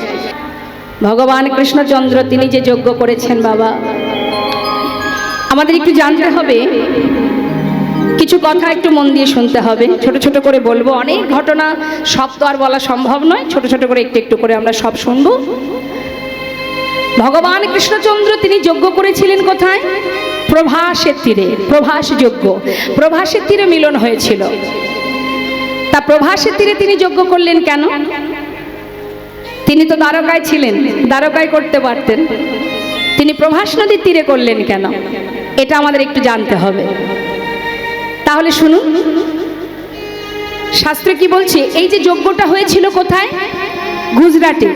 ভগবান কৃষ্ণচন্দ্র তিনি যে যজ্ঞ করেছেন বাবা, আমাদের একটু জানতে হবে, কিছু কথা একটু মন দিয়ে শুনতে হবে, ছোট ছোট করে বলবো, অনেক ঘটনা সব তো আর বলা সম্ভব নয়, ছোট ছোট করে একটু একটু করে আমরা সব শুনবো। ভগবান কৃষ্ণচন্দ্র তিনি যজ্ঞ করেছিলেন কোথায়? প্রভাসের তীরে, প্রভাস যজ্ঞ, প্রভাসের তীরে মিলন হয়েছিল। তা প্রভাসের তীরে তিনি যজ্ঞ করলেন কেন? তিনি তো দ্বারকায় ছিলেন, দ্বারকায় করতে পারতেন, তিনি প্রভাস নদীর তীরে করলেন কেন? এটা আমাদের একটু জানতে হবে। তাহলে শুনুন, শাস্ত্রে কি বলছে? এই যে যজ্ঞটা হয়েছিল কোথায়? গুজরাটে।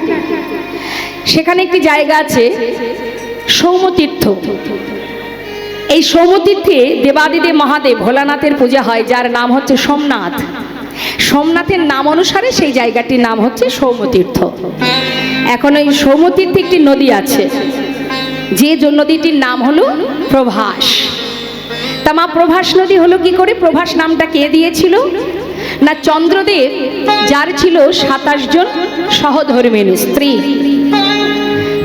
সেখানে একটি জায়গা আছে সৌমতীর্থ। এই সৌমতীর্থে দেবাদিদেব মহাদেব ভোলানাথের পূজা হয়, যার নাম হচ্ছে সোমনাথ। সোমনাথের নাম অনুসারে সেই জায়গাটির নাম হচ্ছে সৌমতীর্থ। এখন ওই সৌমতীর্থে একটি নদী আছে, যে নদীটির নাম হলো প্রভাস। তা মা, প্রভাস নদী হলো কি করে? প্রভাস নামটা কে দিয়েছিল? না চন্দ্রদেব, যার ছিল 27 জন সহধর্মিণী স্ত্রী।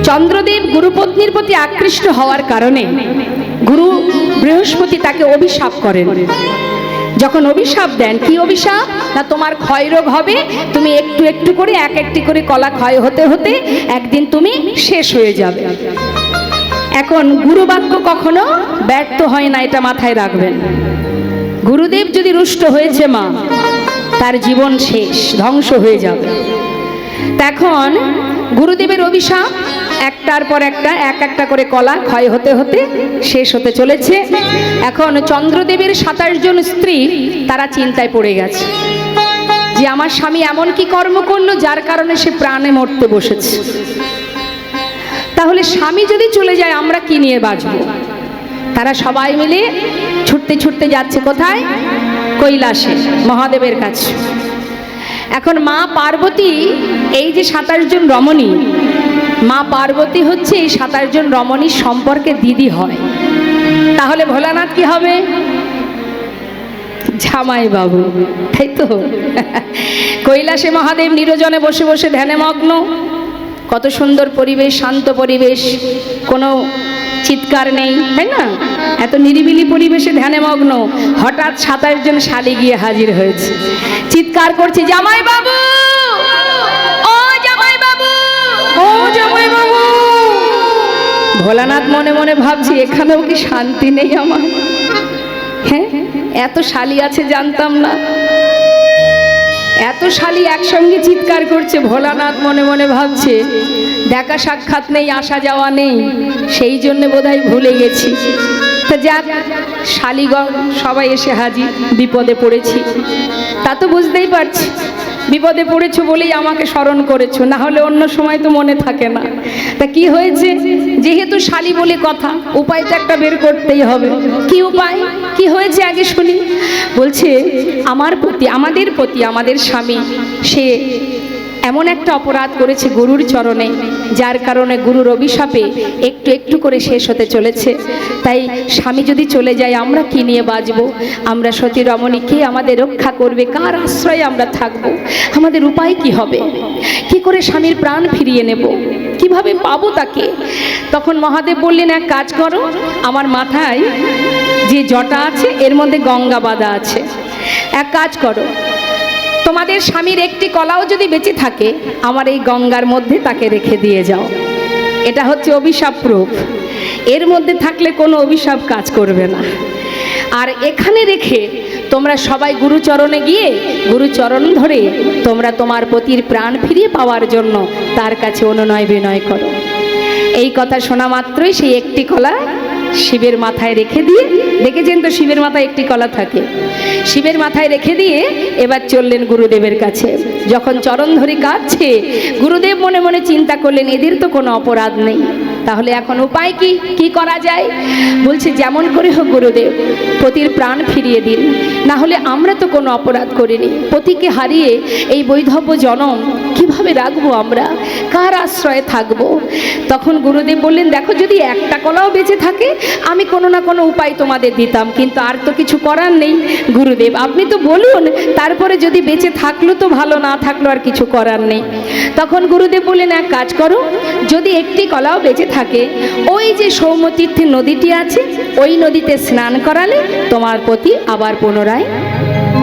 চন্দ্রদেব গুরুপত্নীর প্রতি আকৃষ্ট হওয়ার কারণে গুরু বৃহস্পতি তাকে অভিশাপ করেন। যখন অভিশাপ দেন, কি অভিশাপ? না তোমার ক্ষয়রোগ হবে, তুমি একটু একটু করে এক একটি করে কলা ক্ষয় হতে হতে একদিন তুমি শেষ হয়ে যাবে। এখন গুরুবাক্য কখনো ব্যর্থ হয় না, এটা মাথায় রাখবেন। গুরুদেব যদি রুষ্ট হয়েছে মা, তার জীবন শেষ, ধ্বংস হয়ে যাবে। তখন গুরুদেবের অভিশাপ, একটার পর একটা এক একটা করে কলা ক্ষয় হতে হতে শেষ হতে চলেছে। এখন চন্দ্রদেবের 27 জন স্ত্রী তারা চিন্তায় পড়ে গেছে যে আমার স্বামী এমন কি কর্ম করলো যার কারণে সে প্রাণে মরতে বসেছে। তাহলে স্বামী যদি চলে যায় আমরা কি নিয়ে বাঁচব? তারা সবাই মিলে ছুটতে ছুটতে যাচ্ছে কোথায়? কৈলাসে মহাদেবের কাছে। এখন মা পার্বতী এই যে 27 জন রমণী, মা পার্বতী হচ্ছে এই 27 জন রমণীর সম্পর্কে দিদি হয়। তাহলে ভোলানাথ কি হবে? জামাই বাবু, তাই তো। কৈলাসে মহাদেব নিরজনে বসে বসে ধ্যানে মগ্ন। কত সুন্দর পরিবেশ, শান্ত পরিবেশ, কোনো চিৎকার নেই, তাই না? এত নিরিবিলি পরিবেশে ধ্যানে মগ্ন। হঠাৎ 27 জন শালি গিয়ে হাজির হয়েছে, চিৎকার করছে, জামাই বাবু, ও জামাই বাবু, ও জামাই বাবু। ভোলানাথ মনে মনে ভাবছি, এখানেও কি শান্তি নেই আমার? হ্যাঁ, এত শালি আছে জানতাম না। এত শালি একসঙ্গে চিৎকার করছে। ভোলানাথ মনে মনে ভাবছে, দেখা সাক্ষাৎ নেই, আসা যাওয়া নেই, সেই জন্য বোধহয় ভুলে গেছি। তা যাক, শালিগণ সবাই এসে হাজির। বিপদে পড়েছি, তা তো বুঝতেই পারছি। বিপদে পড়েছো বলেই আমাকে স্মরণ করেছো, না হলে অন্য সময় তো মনে থাকে না। তা কি হয়েছে? যেহেতু শালি বলে কথা, উপায় তো একটা বের করতেই হবে। কি উপায়, কি হয়েছে আগে শুনি। বলছে, আমাদের প্রতি আমাদের স্বামী সে এমন একটা অপরাধ করেছে গুরুর চরণে, যার কারণে গুরুর অভিশাপে একটু একটু করে শেষ হতে চলেছে। তাই স্বামী যদি চলে যায়, আমরা কি নিয়ে বাঁচবো? আমরা সতী রমণী, কে আমাদের রক্ষা করবে? কার আশ্রয়ে আমরা থাকব? আমাদের উপায় কি হবে? কি করে স্বামীর প্রাণ ফিরিয়ে নেব? কিভাবে পাবো তাকে? তখন মহাদেব বললেন, এক কাজ করো, আমার মাথায় যে জটা আছে এর মধ্যে গঙ্গা বাঁধা আছে। এক কাজ করো, তোমাদের স্বামীর একটি কলাও যদি বেঁচে থাকে, আমার এই গঙ্গার মধ্যে তাকে রেখে দিয়ে যাও। এটা হচ্ছে অভিশাপ প্রুফ। এর মধ্যে থাকলে কোনো অভিশাপ কাজ করবে না। আর এখানে রেখে তোমরা সবাই গুরুচরণে গিয়ে গুরুচরণ ধরে তোমরা তোমার পতির প্রাণ ফিরিয়ে পাওয়ার জন্য তার কাছে অনুনয় বিনয় করো। এই কথা শোনা মাত্রই সেই একটি কলা শিবের মাথায় রেখে দিয়ে, দেখেছেন তো শিবের মাথায় একটি কলা থাকে, শিবের মাথায় রেখে দিয়ে এবার চললেন গুরুদেবের কাছে। যখন চরণ ধরে কাঁদছে, গুরুদেব মনে মনে চিন্তা করলেন, এদের তো কোনো অপরাধ নেই, তাহলে এখন উপায় কি, কি করা যায়? বলছে, যেমন করে হোক গুরুদেব, পতির প্রাণ ফিরিয়ে দিন, না হলে আমরা তো কোনো অপরাধ করিনি। পতিকে হারিয়ে এই বৈধব্য জনম কিভাবে রাখবো আমরা? কার আশ্রয়ে থাকবো? তখন গুরুদেব বললেন, দেখো, যদি একটা কলাও বেঁচে থাকে, আমি কোনো না কোনো উপায় তোমাদের দিতাম, কিন্তু আর তো কিছু করার নেই। গুরুদেব, আপনি তো বলুন, তারপরে যদি বেঁচে থাকলো তো ভালো, না থাকলো আর কিছু করার নেই। তখন গুরুদেব বললেন, এক কাজ করো, যদি একটি কলাও বেঁচে থাকে, ওই যে সৌম্যতীর্থের নদীটি আছে, ওই নদীতে স্নান করালে তোমার পতি আবার পুনরায়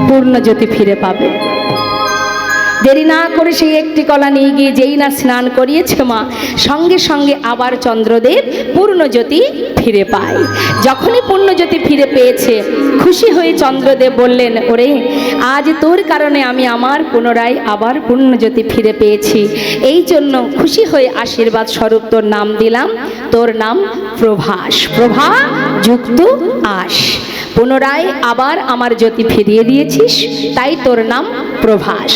পূর্ণজ্যোতি ফিরে পাবে। দেরি না করে সেই একটি কলা নিয়ে গিয়ে যেই না স্নান করিয়েছে মা, সঙ্গে সঙ্গে আবার চন্দ্রদেব পূর্ণজ্যোতি ফিরে পায়। যখনই পূর্ণজ্যোতি ফিরে পেয়েছে, খুশি হয়ে চন্দ্রদেব বললেন, ওরে, আজ তোর কারণে আমি আমার পুনরায় আবার পূর্ণজ্যোতি ফিরে পেয়েছি, এই জন্য খুশি হয়ে আশীর্বাদ স্বরূপ তোর নাম দিলাম, তোর নাম প্রভাস, প্রভা যুক্ত আস। পুনরায় আবার আমার জ্যোতি ফিরিয়ে দিয়েছিস, তাই তোর নাম প্রভাস।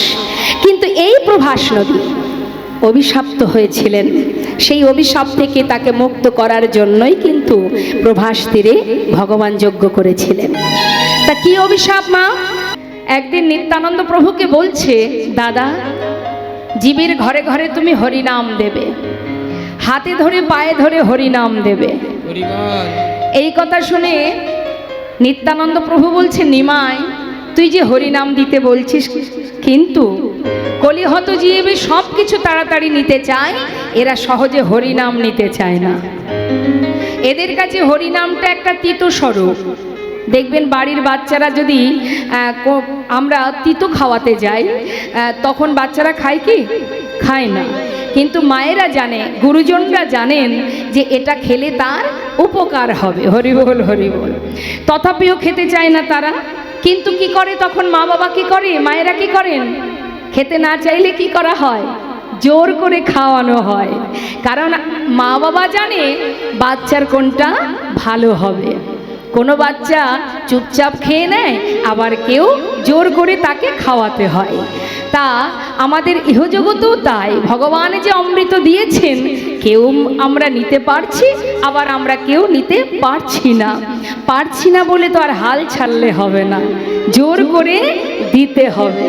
কিন্তু এই প্রভাস নদী অভিশপ্ত হয়েছিলেন, সেই অভিশাপ থেকে তাকে মুক্ত করার জন্যই কিন্তু প্রভাস তীরে ভগবান যজ্ঞ করেছিলেন। তা কি অভিশাপ মা? একদিন নিত্যানন্দ প্রভুকে বলছে, দাদা, জীবের ঘরে ঘরে তুমি হরিনাম দেবে, হাতে ধরে পায়ে ধরে হরিনাম দেবে। এই কথা শুনে নিত্যানন্দ প্রভু বলছে, নিমাই, তুই যে হরিনাম দিতে বলছিস, কিন্তু কলিহত জীবে সব কিছু তাড়াতাড়ি নিতে চায়, এরা সহজে হরিনাম নিতে চায় না। এদের কাছে হরিনামটা একটা তিতো স্বরূপ। দেখবেন বাড়ির বাচ্চারা যদি আমরা তিতো খাওয়াতে যাই, তখন বাচ্চারা খায় কি? খায় না। কিন্তু মায়েরা জানে, গুরুজনরা জানেন যে এটা খেলে তার উপকার হবে। হরিবল হরিবল। তথাপিও খেতে চায় না তারা। কিন্তু কি করে তখন মা বাবা, কি করে মায়েরা, কি করেন? খেতে না চাইলে কি করা হয়? জোর করে খাওয়ানো হয়। কারণ মা বাবা জানে বাচ্চার কোনটা ভালো হবে। কোনো বাচ্চা চুপচাপ খেয়ে নেয়, আবার কেউ জোর করে তাকে খাওয়াতে হয়। তা আমাদের ইহজগতেও তাই, ভগবান যে অমৃত দিয়েছেন, কেউ আমরা নিতে পারছি, আবার আমরা কেউ নিতে পারছি না। পারছি না বলে তো আর হাল ছাড়লে হবে না। জোর করে দিতে হবে।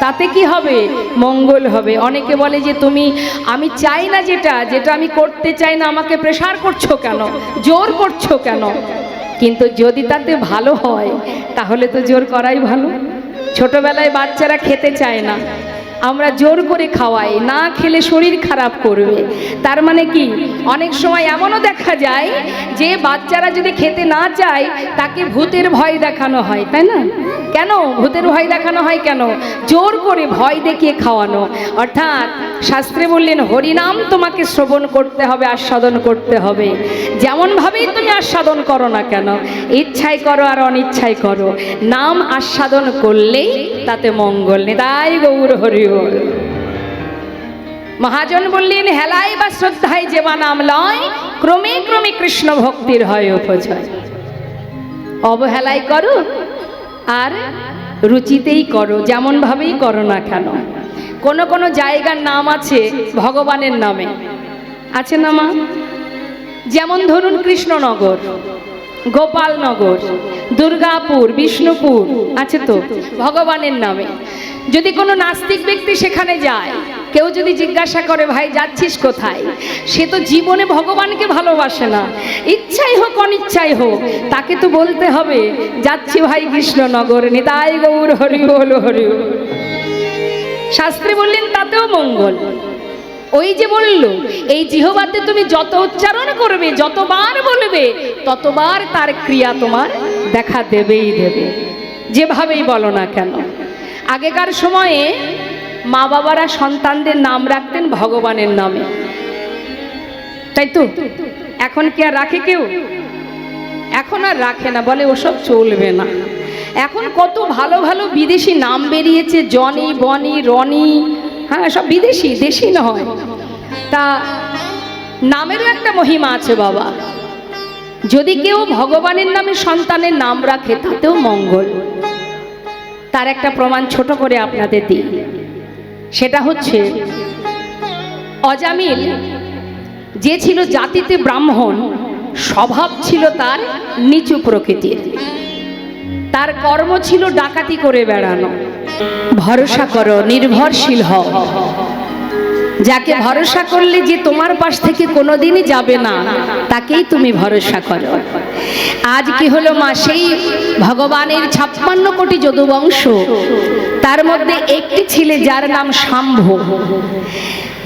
তাতে কি হবে? মঙ্গল হবে। অনেকে বলে যে তুমি, আমি চাই না যেটা যেটা আমি করতে চাই না, আমাকে প্রেসার করছো কেন, জোর করছো কেন? কিন্তু যদি তাতে ভালো হয় তাহলে তো জোর করাই ভালো। ছোটবেলায় বাচ্চারা খেতে চায় না, আমরা জোর করে খাওয়াই, না খেলে শরীর খারাপ করবে। তার মানে কি, অনেক সময় এমনও দেখা যায় যে বাচ্চারা যদি খেতে না চায় তাকে ভূতের ভয় দেখানো হয়, তাই না? কেন ভূতের ভয় দেখানো হয়? কেন? জোর করে ভয় দেখিয়ে খাওয়ানো। অর্থাৎ শাস্ত্রে বললেন হরিনাম তোমাকে শ্রবণ করতে হবে, আস্বাদন করতে হবে। যেমনভাবেই তুমি আস্বাদন করো না কেন, ইচ্ছায় করো আর অনিচ্ছায় করো, নাম আস্বাদন করলেই তাতে মঙ্গল। নিতাই গৌর হরি বল। মহাজন বললেন হেলাই বা শ্রদ্ধায় যেবা নাম লয়, ক্রমে ক্রমে কৃষ্ণ ভক্তির হয় উপজয়। অবহেলায় করো আর রুচিতেই করো, যেমন ভাবেই করো না কেন। কোন কোন জায়গার নাম আছে ভগবানের নামে, আছে না মা? যেমন ধরুন কৃষ্ণনগর, গোপালনগর, দুর্গাপুর, বিষ্ণুপুর, আছে তো ভগবানের নামে। যদি কোনো নাস্তিক ব্যক্তি সেখানে যায়, কেউ যদি জিজ্ঞাসা করে ভাই যাচ্ছিস কোথায়, সে তো জীবনে ভগবানকে ভালোবাসে না। ইচ্ছাই হোক অনিচ্ছাই হোক তাকে তো বলতে হবে যাচ্ছি ভাই কৃষ্ণনগর। নিতাই গৌর হরি বল, হরি বল। শাস্ত্রে বললেন তাতেও মঙ্গল। ওই যে বলল এই জিহ্বাতে তুমি যত উচ্চারণ করবে, যতবার বলবে, ততবার তার ক্রিয়া তোমার দেখা দেবেই দেবে, যেভাবেই বলো না কেন। আগেকার সময়ে মা বাবারা সন্তানদের নাম রাখতেন ভগবানের নামে, তাই তো? এখন কি আর রাখে কেউ? এখন আর রাখে না, বলে ওসব চলবে না। এখন কত ভালো ভালো বিদেশি নাম বেরিয়েছে, জনি, বনি, রনি, হ্যাঁ সব বিদেশি, দেশি নয়। তা নামেরও একটা মহিমা আছে বাবা। যদি কেউ ভগবানের নামে সন্তানের নাম রাখে তাতেও মঙ্গল। তার একটা প্রমাণ ছোট করে আপনাদের দিই। সেটা হচ্ছে অজামিল যে ছিল জাতিতে ব্রাহ্মণ, স্বভাব ছিল তার নিচু প্রকৃতির, তার কর্ম ছিল ডাকাতি করে বেড়ানো। ভরসা করো, নির্ভরশীল হও। যাকে ভরসা করলে যে তোমার পাশ থেকে কোনোদিনই যাবে না, তাকেই তুমি ভরসা করো। আজ কি হলো মা, সেই ভগবানের 56 কোটি যদুবংশ, তার মধ্যে একটি ছেলে যার নাম শাম্ভ।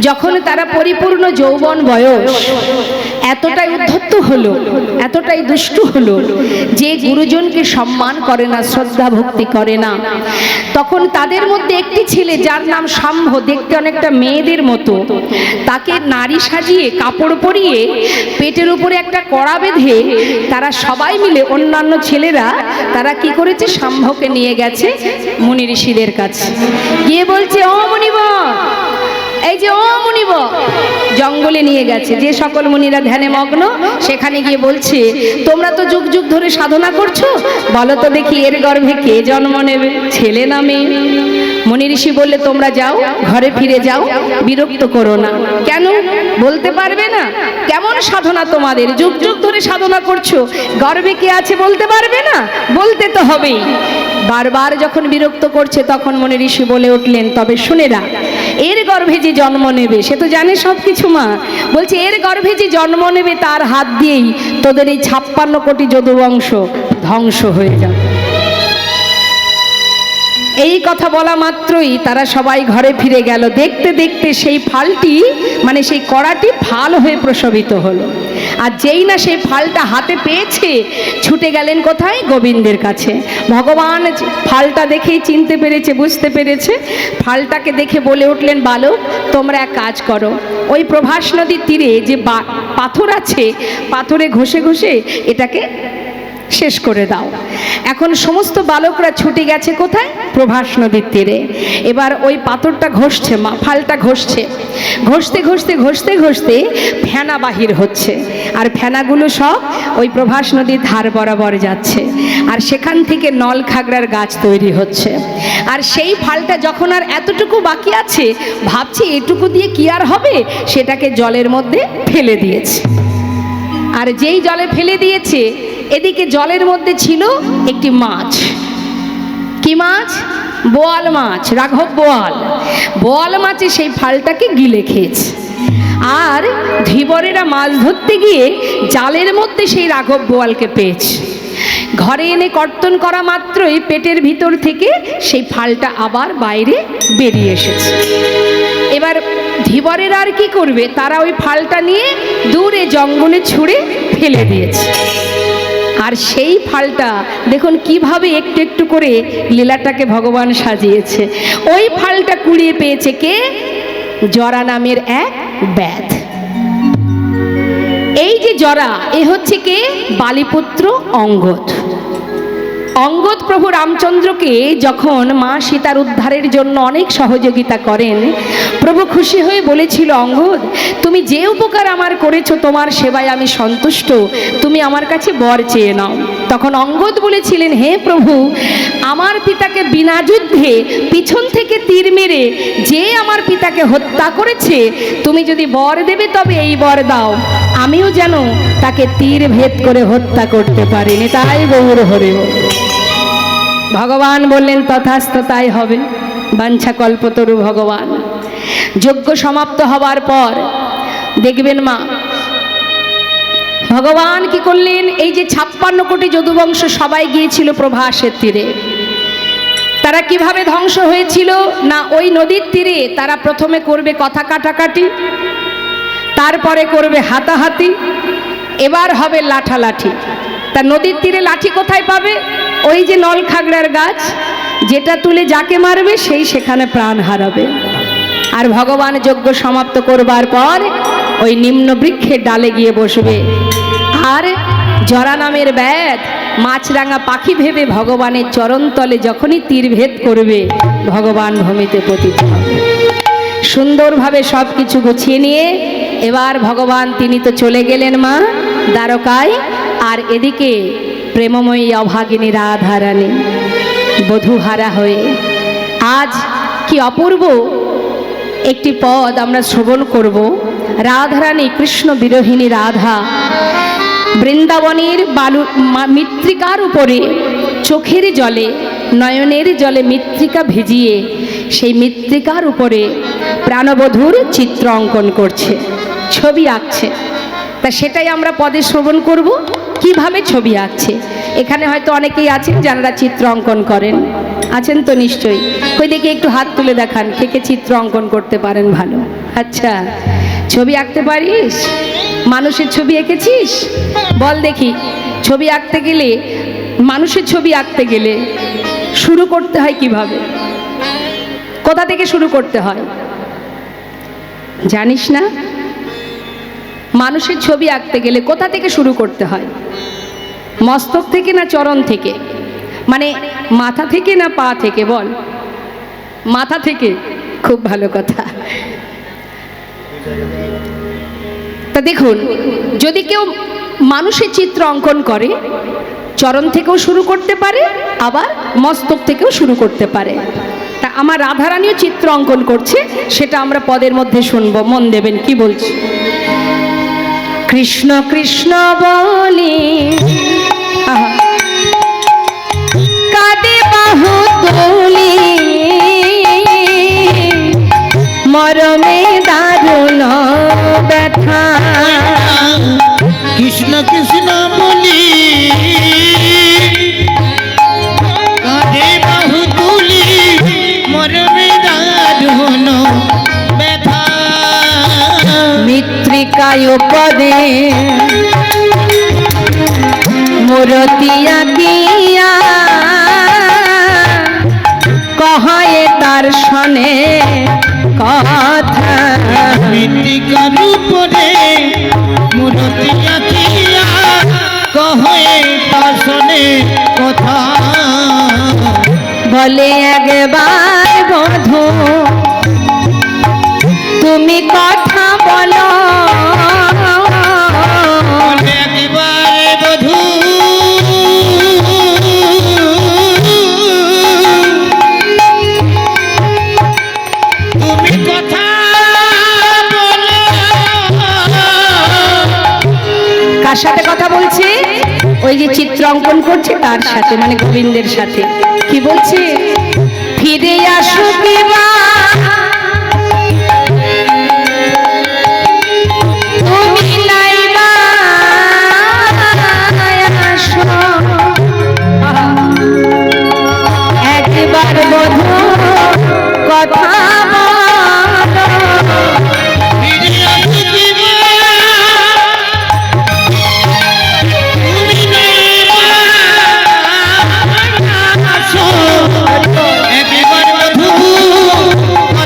যখন তারা পরিপূর্ণ যৌবন বয়স, এতটাই উদ্ধত্ত হলো, এতটাই দুষ্টু হলো যে গুরুজনকে সম্মান করে না, শ্রদ্ধা ভক্তি করে না। তখন তাদের মধ্যে একটি ছেলে যার নাম শাম্ভ, দেখতে অনেকটা মেয়েদের মতো, তাকে নারী সাজিয়ে কাপড় পরিয়ে পেটের উপরে একটা কড়া বেঁধে তারা সবাই মিলে, অন্যান্য ছেলেরা, তারা কি করেছে, শাম্ভকে নিয়ে গেছে মুনি ঋষিদের কাছে। গিয়ে বলছে ও মুনিবর, এই যে ও মুনিবর, জঙ্গলে নিয়ে গেছে। যে সকল মুনিরা ধ্যানে মগ্ন, সেখানে গিয়ে বলছে তোমরা তো যুগ যুগ ধরে সাধনা করছো, বলো তো দেখি এর গর্ভে কে জন্ম নেবে, ছেলে না মেয়ে? মুনি ঋষি বললে তোমরা যাও, ঘরে ফিরে যাও, বিরক্ত করো না। কেন বলতে পারবে না? কেমন সাধনা তোমাদের, যুগ যুগ ধরে সাধনা করছো, গর্ভে কে আছে বলতে পারবে না? বলতে তো হবেই। বারবার যখন বিরক্ত করছে তখন মুনি ঋষি বলে উঠলেন তবে শুনে রাখ, এর গর্ভে যে জন্ম নেবে সে তো জানে সব কিছু মা। বলছে এর গর্ভে যে জন্ম নেবে তার হাত দিয়েই তোদের এই 56 কোটি যদুবংশ ধ্বংস হয়ে যাবে। এই কথা বলা মাত্রই তারা সবাই ঘরে ফিরে গেল। দেখতে দেখতে সেই ফালটি, মানে সেই কড়াটি ফাল হয়ে প্রসবিত হলো। আর যেই না সেই ফালটা হাতে পেয়েছে, ছুটে গেলেন কোথায়? গোবিন্দের কাছে। ভগবান ফালটা দেখেই চিনতে পেরেছে, বুঝতে পেরেছে। ফালটাকে দেখে বলে উঠলেন বালক, তোমরা এক কাজ করো, ওই প্রভাস নদীর তীরে যে পাথর আছে, পাথরে ঘষে ঘষে এটাকে শেষ করে দাও। এখন সমস্ত বালকরা ছুটে গেছে কোথায়? প্রভাস নদীর তীরে। এবার ওই পাথরটা ঘষছে, ফালটা ঘষছে, ঘষতে ঘষতে ঘষতে ঘষতে ফেনা বাহির হচ্ছে। আর ফেনাগুলো সব ওই প্রভাস নদীর ধার বরাবর যাচ্ছে। আর সেখান থেকে নল খাগড়ার গাছ তৈরি হচ্ছে। আর সেই ফালটা যখন আর এতটুকু বাকি আছে, ভাবছি এটুকু দিয়ে কি আর হবে, সেটাকে জলের মধ্যে ফেলে দিয়েছে। আর যেই জলে ফেলে দিয়েছে, এদিকে জলের মধ্যে ছিল একটি মাছ। কি মাছ? বোয়াল মাছ, রাঘব বোয়াল। বোয়াল মাছে সেই ফালটাকে গিলে খেয়েছে। আর ধীবরেরা মাছ ধরতে গিয়ে জালের মধ্যে সেই রাঘব বোয়ালকে পেয়েছে। ঘরে এনে কর্তন করা মাত্রই পেটের ভিতর থেকে সেই ফালটা আবার বাইরে বেরিয়ে এসেছে। এবার ধীবরেরা আর কি করবে, তারা ওই ফালটা নিয়ে দূরে জঙ্গলে ছুঁড়ে ফেলে দিয়েছে। আর সেই ফালটা দেখুন কিভাবে একটু একটু করে লীলাটাকে ভগবান সাজিয়েছে। ওই ফালটা কুড়িয়ে পেয়েছে কে? জরা নামের এক ব্যাধ। এই যে জরা, এ হচ্ছে কে? বালিপুত্র অঙ্গদ। অঙ্গদ প্রভু রামচন্দ্রকে যখন মা সীতার উদ্ধারের জন্য অনেক সহযোগিতা করেন, প্রভু খুশি হয়ে বলেছিল, অঙ্গদ তুমি যে উপকার আমার করেছো, তোমার সেবায় আমি সন্তুষ্ট, তুমি আমার কাছে বর চেয়ে নাও। তখন অঙ্গদ বলেছিলেন, হে প্রভু, আমার পিতাকে বিনা যুদ্ধে পিছন থেকে তীর মেরে যে আমার পিতাকে হত্যা করেছে, তুমি যদি বর দেবে তবে এই বর দাও, আমিও যেন তাকে তীর ভেদ করে হত্যা করতে পারিনি। তাই গৌর হরে বল। ভগবান বললেন, তথাস্তু, তাই হবে। বাঞ্ছা কল্পতরু ভগবান। যজ্ঞ সমাপ্ত হবার পর দেখবেন মা ভগবান কি করলেন, এই যে 56 কোটি যদুবংশ সবাই গিয়েছিল প্রভাসের তীরে। তারা কিভাবে ধ্বংস হয়েছিল না, ওই নদীর তীরে তারা প্রথমে করবে কথা কাটাকাটি, তারপরে করবে হাতাহাতি, এবার হবে লাঠালাঠি। তা নদীর তীরে লাঠি কোথায় পাবে? ওই যে নল খাগড়ার গাছ, যেটা তুলে যাকে মারবে সেই সেখানে প্রাণ হারাবে। আর ভগবান যজ্ঞ সমাপ্ত করবার পর ওই নিম্ন বৃক্ষের ডালে গিয়ে বসবে। আর জরা নামের ব্যাধ মাছরাঙা পাখি ভেবে ভগবানের চরণতলে যখনই তীর ভেদ করবে, ভগবান ভূমিতে পতিত হবে। সুন্দরভাবে সব কিছু গুছিয়ে নিয়ে এবার ভগবান তিনি তো চলে গেলেন মা দ্বারকায়। আর এদিকে প্রেমময়ী অভাগিনী রাধারানী বধূহারা হয়ে, আজ কি অপূর্ব একটি পদ আমরা শ্রবণ করব। রাধারানী, কৃষ্ণ বিরোহিনী রাধা, বৃন্দাবনের মৃত্তিকার উপরে চোখের জলে, নয়নের জলে মৃত্তিকা ভিজিয়ে সেই মৃত্তিকার উপরে প্রাণবধূর চিত্র অঙ্কন করছে, ছবি আঁকছে। তা সেটাই আমরা পদে শ্রবণ করব, কিভাবে ছবি আঁকছে। এখানে হয়তো অনেকেই আছেন যারা চিত্র অঙ্কন করেন, আছেন তো নিশ্চয়ই। কই দেখি একটু হাত তুলে দেখান, কে কে চিত্র অঙ্কন করতে পারেন ভালো। আচ্ছা, ছবি আঁকতে পারিস? মানুষের ছবি এঁকেছিস? বল দেখি। ছবি আঁকতে গেলে, মানুষের ছবি আঁকতে গেলে শুরু করতে হয় কিভাবে? কোথা থেকে শুরু করতে হয় জানিস না? মানুষের ছবি আঁকতে গেলে কোথা থেকে শুরু করতে হয়? মস্তক থেকে না চরণ থেকে? মানে মাথা থেকে না পা থেকে? বল। মাথা থেকে। খুব ভালো কথা। তা দেখুন, যদি কেউ মানুষের চিত্র অঙ্কন করে, চরণ থেকেও শুরু করতে পারে, আবার মস্তক থেকেও শুরু করতে পারে। তা আমার রাধারানীও চিত্র অঙ্কন করছে, সেটা আমরা পদের মধ্যে শুনবো, মন দেবেন কি বলছি। কৃষ্ণ কৃষ্ণ বলি কাঁদে বাহু তুলি, মরমে দারুণ ব্যথা। কৃষ্ণ কৃষ্ণ বলি কাঁধে বাহু তুলি, মরমে দারুণ ব্যথা। মৃত্তিকায় পদে মূরতিয়া গিয়া, কহায়ে তার শনে কথা। মৃত্তিকার উপরে মূরতি আঁকিয়া, কহে তার শনে কথা। বলে একবার বধূ তুমি কথা বলো, একবার বধূ তুমি কথা বলো। কার সাথে কথা বলছে? ওই যে চিত্র অঙ্কন করছে তার সাথে, মানে গোবিন্দের সাথে। কি বলছে? ফিরে আসো বিমা, তুমি নাই বা আসো, একবার বধূ কথা বলো। ফিরে আসো বিমা, তুমি নাই বা আসো, একবার বধূ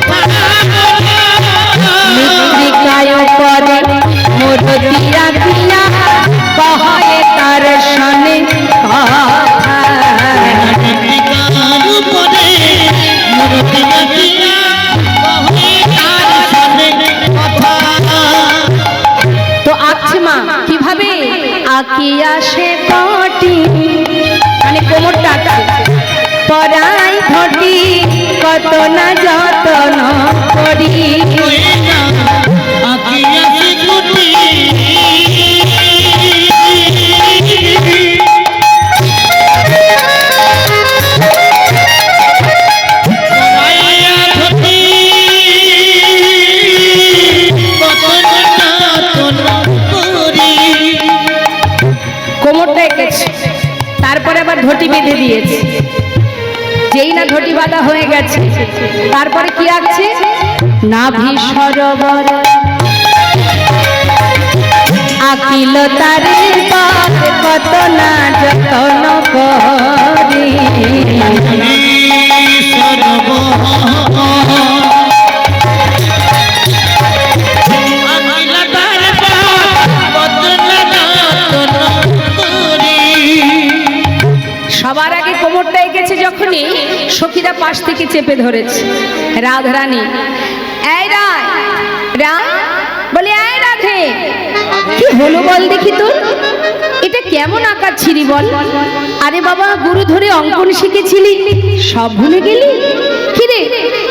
কথা বলো। মৃত্তিকায় পরে মূর্তি রাখিয়া কহে তার সনে কথা। মৃত্তিকার উপরে মূর্তি রাখিয়া কহে তার সনে কথা। তো আঁকছে মা কিভাবে? আঁকিয়া সে পটি, মানে কোমরটা আঁকছে, পরাই ঘটি কত না যতন করি। আকিয়া শিকুটি মায়া ধতি কত না করি। কোমরটা এঁকেছে, তারপরে আবার ধটি বেঁধে দিয়েছে। যেই না ধটি বাঁধা হয়ে গেছে, তারপরে কি আঁকছে? নাভি সরোবর আকিল তারে পথ কত না যতন করি। সবার আগে কোমরটা এঁকেছে যখনই, সখীরা পাশ থেকে চেপে ধরেছে। রাধারানী, এই রায়, বলি এই রাধে, কি হলো বল দেখি তোর, এটা কেমন আঁকা ছিরি বল? আরে বাবা, গুরু ধরে অঙ্কন শিখেছিলি, সব ভুলে গেলি? কিরে,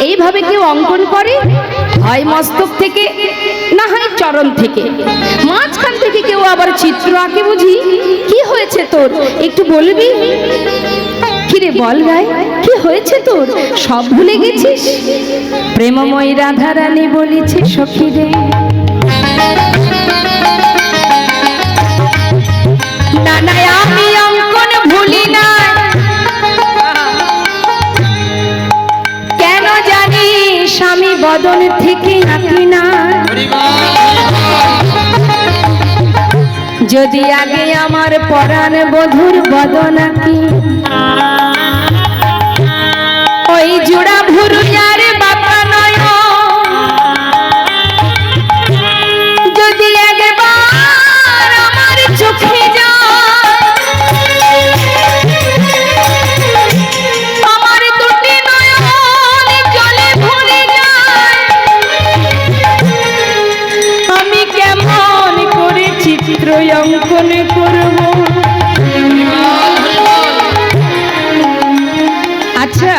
এইভাবে কেউ অঙ্কন করে? হয় মস্তক থেকে, না হয় চরণ থেকে, মাঝখান থেকে কেউ আবার চিত্র আঁকে বুঝি? কি হয়েছে তোর, একটু বলবি? কিরে বল গাই, কি হয়েছে তোর, সব ভুলে গেছিস? প্রেমময়ী রাধারানী বলেছে সখী রে, না না আমি অঙ্কন ভুলি না, কেন জানি স্বামী বদন থেকে আঁকি না। যদি আগে আমার পরাণ বধুর বদন আঁকি, ওই জোড়া ভুরু যার বাবা নয়, যদি একবার আমার চোখে যায়, আমার দুটি নয়ন জলে ভরে যায়, আমি কেমন করে চিত্র অঙ্কন করব? আচ্ছা,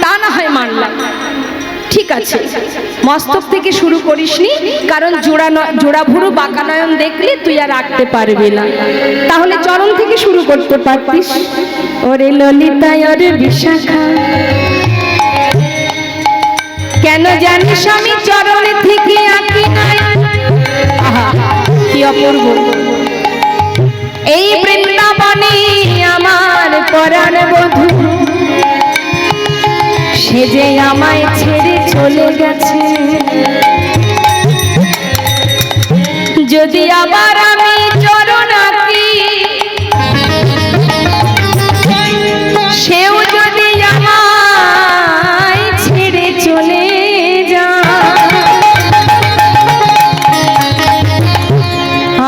তা না হয় মানলাম, ঠিক আছে, মস্তক থেকে শুরু করিসনি, কারণ জোড়া ভুরু বাঁকা নয়ন দেখলে তুই আর আঁকতে পারবি না। তাহলে চরণ থেকে শুরু করতে পারতিস। ওরে ললিতা ওরে বিশাখা, কেন জানিস আমি চরণ থেকে আঁকি না। আহা, কি অপূর্ব! এই বৃন্দাবনে আমার পরাণ বধূ, সে যে আমায় ছেড়ে চলে গেছে, যদি আবার আমি চরণ আঁকি, সেও যদি আমায় ছেড়ে চলে যায়,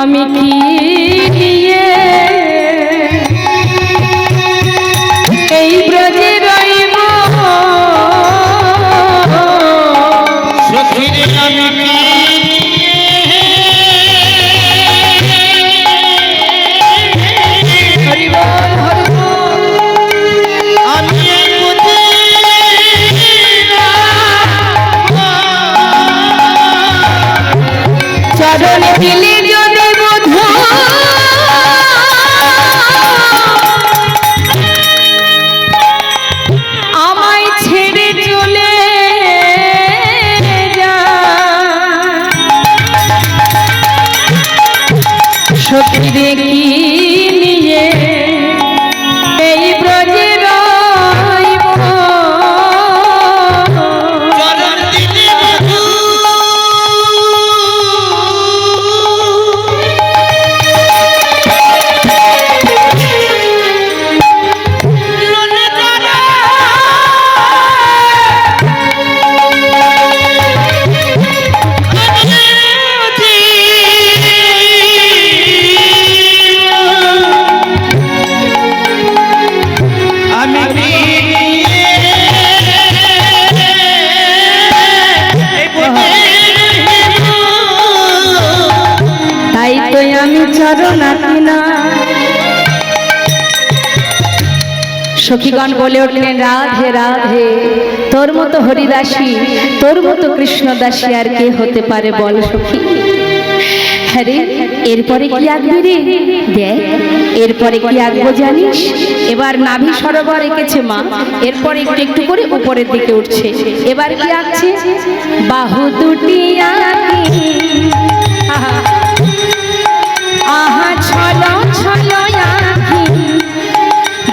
আমি কি নিয়ে এই ব্রজে রইব? সখীরে আমি কি হরি বল, হরি বল। আমি চরণ দিলে যদি বধূ সখীরে কি নিয়ে এই ব্রজে রইব চরণ দিলে মধু লনে তারা আমি তাই তো আমি চরণ কিনা। সখীগণ বলে উঠলেন, রাধে রাধে, তোর মতো হরিদাসী, তোর মতো কৃষ্ণদাসী আর কে হতে পারে বল সখী। হ্যাঁ রে, এরপরে কি আঁকবি রে? দেখ এরপরে কি আঁকবো জানিস? এবার নাভি সরোবর এঁকেছে মা, এরপরে একটু একটু করে উপরের দিকে উঠছে। এবার কি আঁকছে? বাহু দুটি আঁকি, আহা আহা ছলো ছলো আঁকি,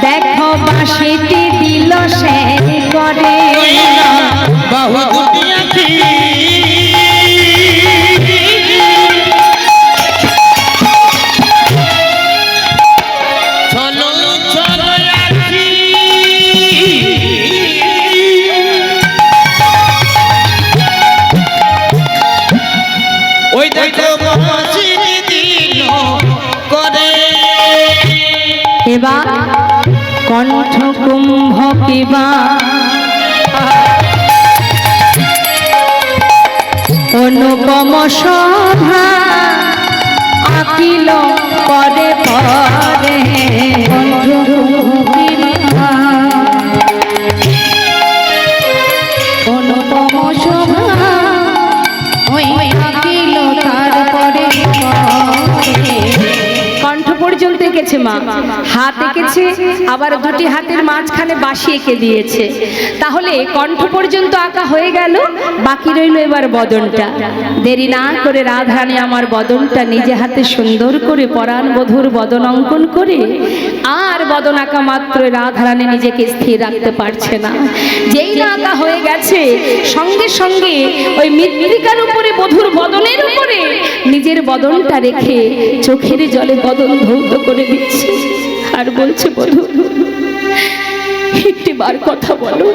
দেখো বাঁশিটি দিল সে করে। বাহু দুটি আঁখি চলো চলো আঁখি ওই দেখো বাঁশিটি দিল করে। এবার কণ্ঠ কুম্ভ কিবা অনুপম শোভা আকিল পরে পরে। কণ্ঠ কুম্ভ কিবা অনুপম শোভা ওই আকিল তারপরে কণ্ঠ পর্যন্ত এঁকেছে মা, হাত এঁকেছে, আবার দুটি হাতের মাঝখানে বাঁশি এঁকে দিয়েছে। তাহলে কণ্ঠ পর্যন্ত আঁকা হয়ে গেল, বাকি রইল এবার বদনটা। দেরি না করে রাধারানী আমার বদনটা নিজে হাতে সুন্দর করে পরাণ বধুর বদন অঙ্কন করে, আর বদন আঁকা মাত্র রাধারানী নিজেকে স্থির রাখতে পারছে না। যেই না আঁকা হয়ে গেছে, সঙ্গে সঙ্গে ওই মৃত্তিকার উপরে বধুর বদনের উপরে নিজের বদনটা রেখে চোখের জলে বদন ধৌত করে দিচ্ছে, আর বলছে, বধূ একটিবার কথা বলো,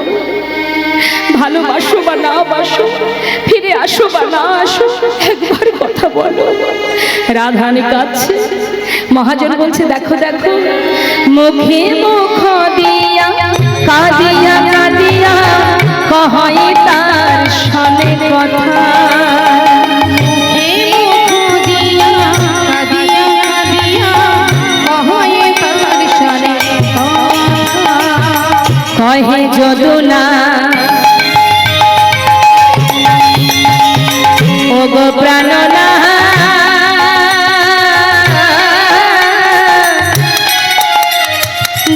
ভালোবাসো বা না বাসো, ফিরে আসো বা না আসো, একবার কথা বলো। রাধারানী কাঁদছে। মহাজন বলছে, দেখো দেখো, মুখে মুখ দিয়া কাঁদিয়া কাঁদিয়া কহই তার সনে কথা। কহে যদুনা ও গো প্রাণনা,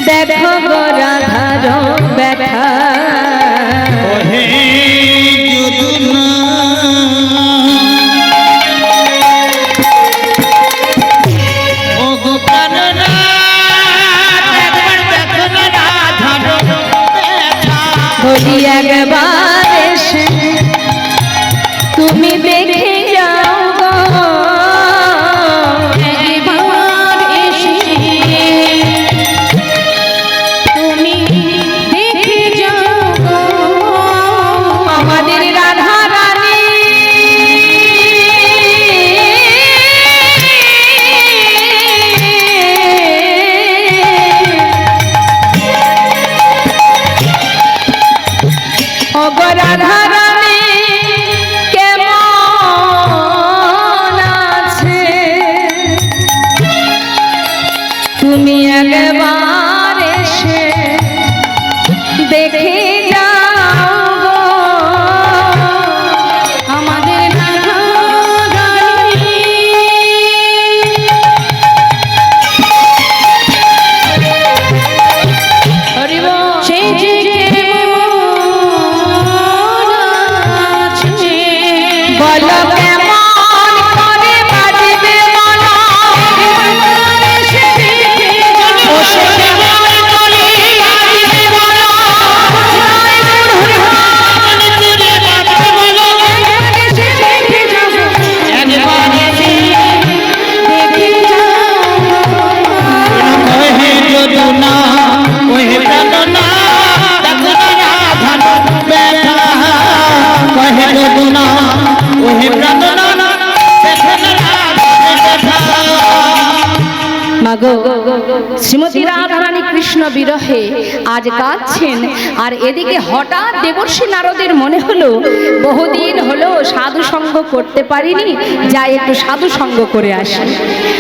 দেখো গো রাধার ব্যথা। ওহে যদুনা ও গো প্রাণনা, একবার দেখো না রাধার ব্যথা। বলি একবার এসে তুমি দেখে যাও গো, একবার এসে তুমি দেখে যাও গো, আমাদের রাধা রানী ও গো রাধা রানী কেমন আছে, তুমি একবার এসে দেখে যাও গো, আমাদের রাধা রানী। হরি বল। সেই যে বলো কেমন করে বাজবে মন, মাগো শ্রীমতী রাধারানী কৃষ্ণ বিরহে আজ কাঁদছেন, আর এদিকে হঠাৎ দেবর্ষি নারদের মনে হলো বহুদিন হলো সাধু সঙ্গ করতে পারিনি, যাই একটু সাধু সঙ্গ করে আসি।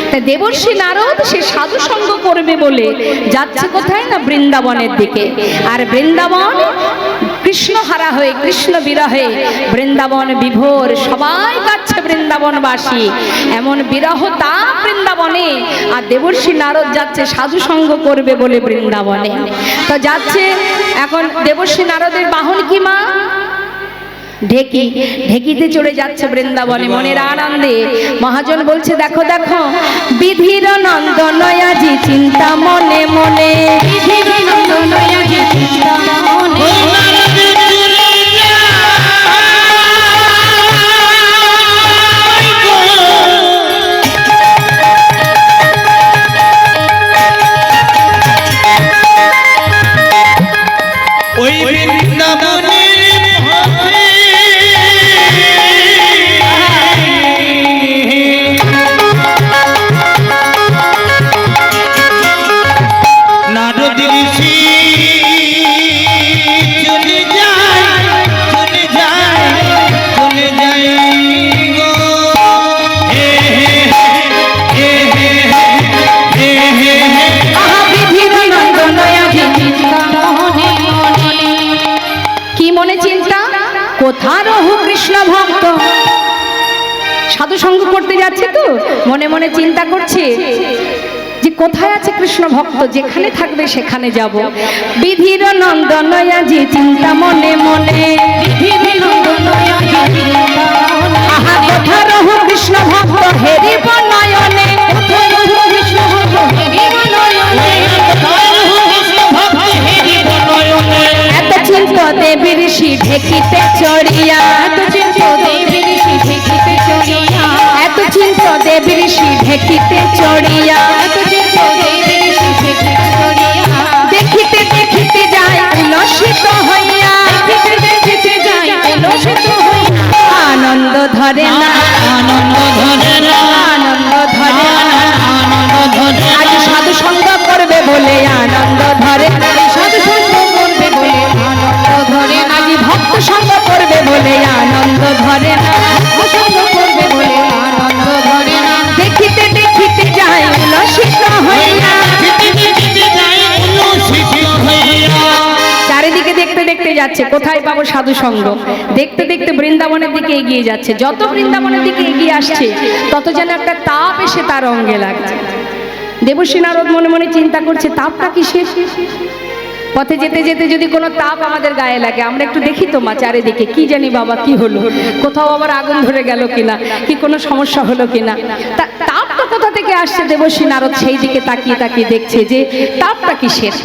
তাই দেবর্ষি নারদ সে সাধু সঙ্গ করবে বলে যাচ্ছে কোথায় না বৃন্দাবনের দিকে। আর বৃন্দাবন কৃষ্ণহারা হয়ে কৃষ্ণ বিরহে বৃন্দাবন বিভোর, সবাই কাচ্ছে বৃন্দাবনবাসী, এমন বিরহ তাপ বৃন্দাবনে। আর দেবর্ষি নারদ যাচ্ছে সাধু সঙ্গ করবে বলে বৃন্দাবনে। তো যাচ্ছে, এখন দেবর্ষি নারদের বাহন কি মা? ঢেকি। ঢেকিতে চড়ে যাচ্ছে বৃন্দাবনে মনের আনন্দে। মহাজন বলছে দেখো দেখো বিধির নন্দনয়াজি চিন্তা মনে মনে, বিধির নন্দনয়াজি চিন্তা মনে ওই বৃন্দাবনের পথে নারদ ঋষি চলে যায় চলে যায় চলে যায় গো। হে হে হে হে হে হে হে আহা বিধির নন্দনয়াজি চিন্তা মনে মনে। কি মনে চিন্তা? কোথা রহু কৃষ্ণ ভক্ত? সাধু সঙ্গ করতে যাচ্ছে তো মনে মনে চিন্তা করছে যে কোথায় আছে কৃষ্ণ ভক্ত, যেখানে থাকবে সেখানে যাব। বিধির নন্দনয়াজি চিন্তা মনে মনে, বিধির নন্দনয়াজি চিন্তা মনে। আহা কোথা রহু কৃষ্ণ ভক্ত হেরিব নয়নে, কোথা রহু কৃষ্ণ ভক্ত হেরিব নয়নে। এত চিন্ত দেবী ঋষি ঢেকিতে চড়িয়া, এত চিন্ত দেবী ঋষি ঢেকিতে চড়িয়া, এত চিন্ত দেবী ঋষি ঢেকিতে চড়িয়া, এত চিন্ত দেবী ঋষি ঢেকিতে চড়িয়া। দেখিতে দেখিতে যায় উল্লসিত হইয়া, দেখিতে দেখিতে যায় উল্লসিত হইয়া। আনন্দ ধরে না, আনন্দ ধরে না, আনন্দ ধরে না, আনন্দ ধরে। আজ সাধু সঙ্গ করবে বলে আনন্দ ধরে না, সাধু সঙ্গ করবে বলে আনন্দ ধরে না। আজ ভক্ত সঙ্গ করবে বলে আনন্দ ধরে না, ভক্ত সঙ্গ করবে বলে আনন্দ ধরে না। দেখিতে দেখিতে যায় উল্লসিত হইয়া, চারিদিকে দেখতে দেখতে যাচ্ছে কোথায় পাবো সাধু সঙ্গ। দেখতে দেখতে বৃন্দাবনের দিকে এগিয়ে যাচ্ছে। যত বৃন্দাবনের দিকে এগিয়ে আসছে তত যেন একটা তাপ এসে তার অঙ্গে লাগছে। দেবর্ষি নারদ মনে মনে চিন্তা করছে তাপটা কিসের? পথে যেতে যেতে যদি কোনো তাপ আমাদের গায়ে লাগে, আমরা একটু দেখি তো মা চারিদিকে, কি জানি বাবা কি হলো, কোথাও আবার আগুন ধরে গেল কিনা, কি কোনো সমস্যা হলো কিনা। তাপটা কোথা থেকে আসছে? দেবর্ষি নারদ সেই দিকে তাকিয়ে তাকিয়ে দেখছে যে তাপটা কিসের।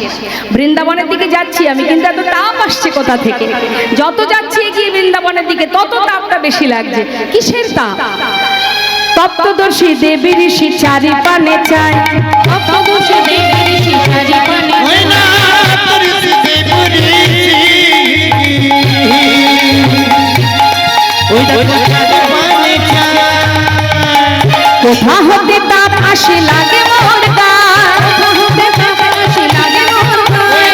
বৃন্দাবনের দিকে যাচ্ছি আমি, কিন্তু এত তাপ আসছে কোথা থেকে? যত যাচ্ছি এগিয়ে বৃন্দাবনের দিকে তত তাপটা বেশি লাগছে। কিসের তাপ? তপ্তদর্শী দেবী ঋষি চারি পানে চায়, তপ্তদর্শী দেবী ঋষি চারি পানে কোথা হতে তাপ আসে লাগে মোর গায়, কোথা হতে তাপ আসে লাগে মোর গায়।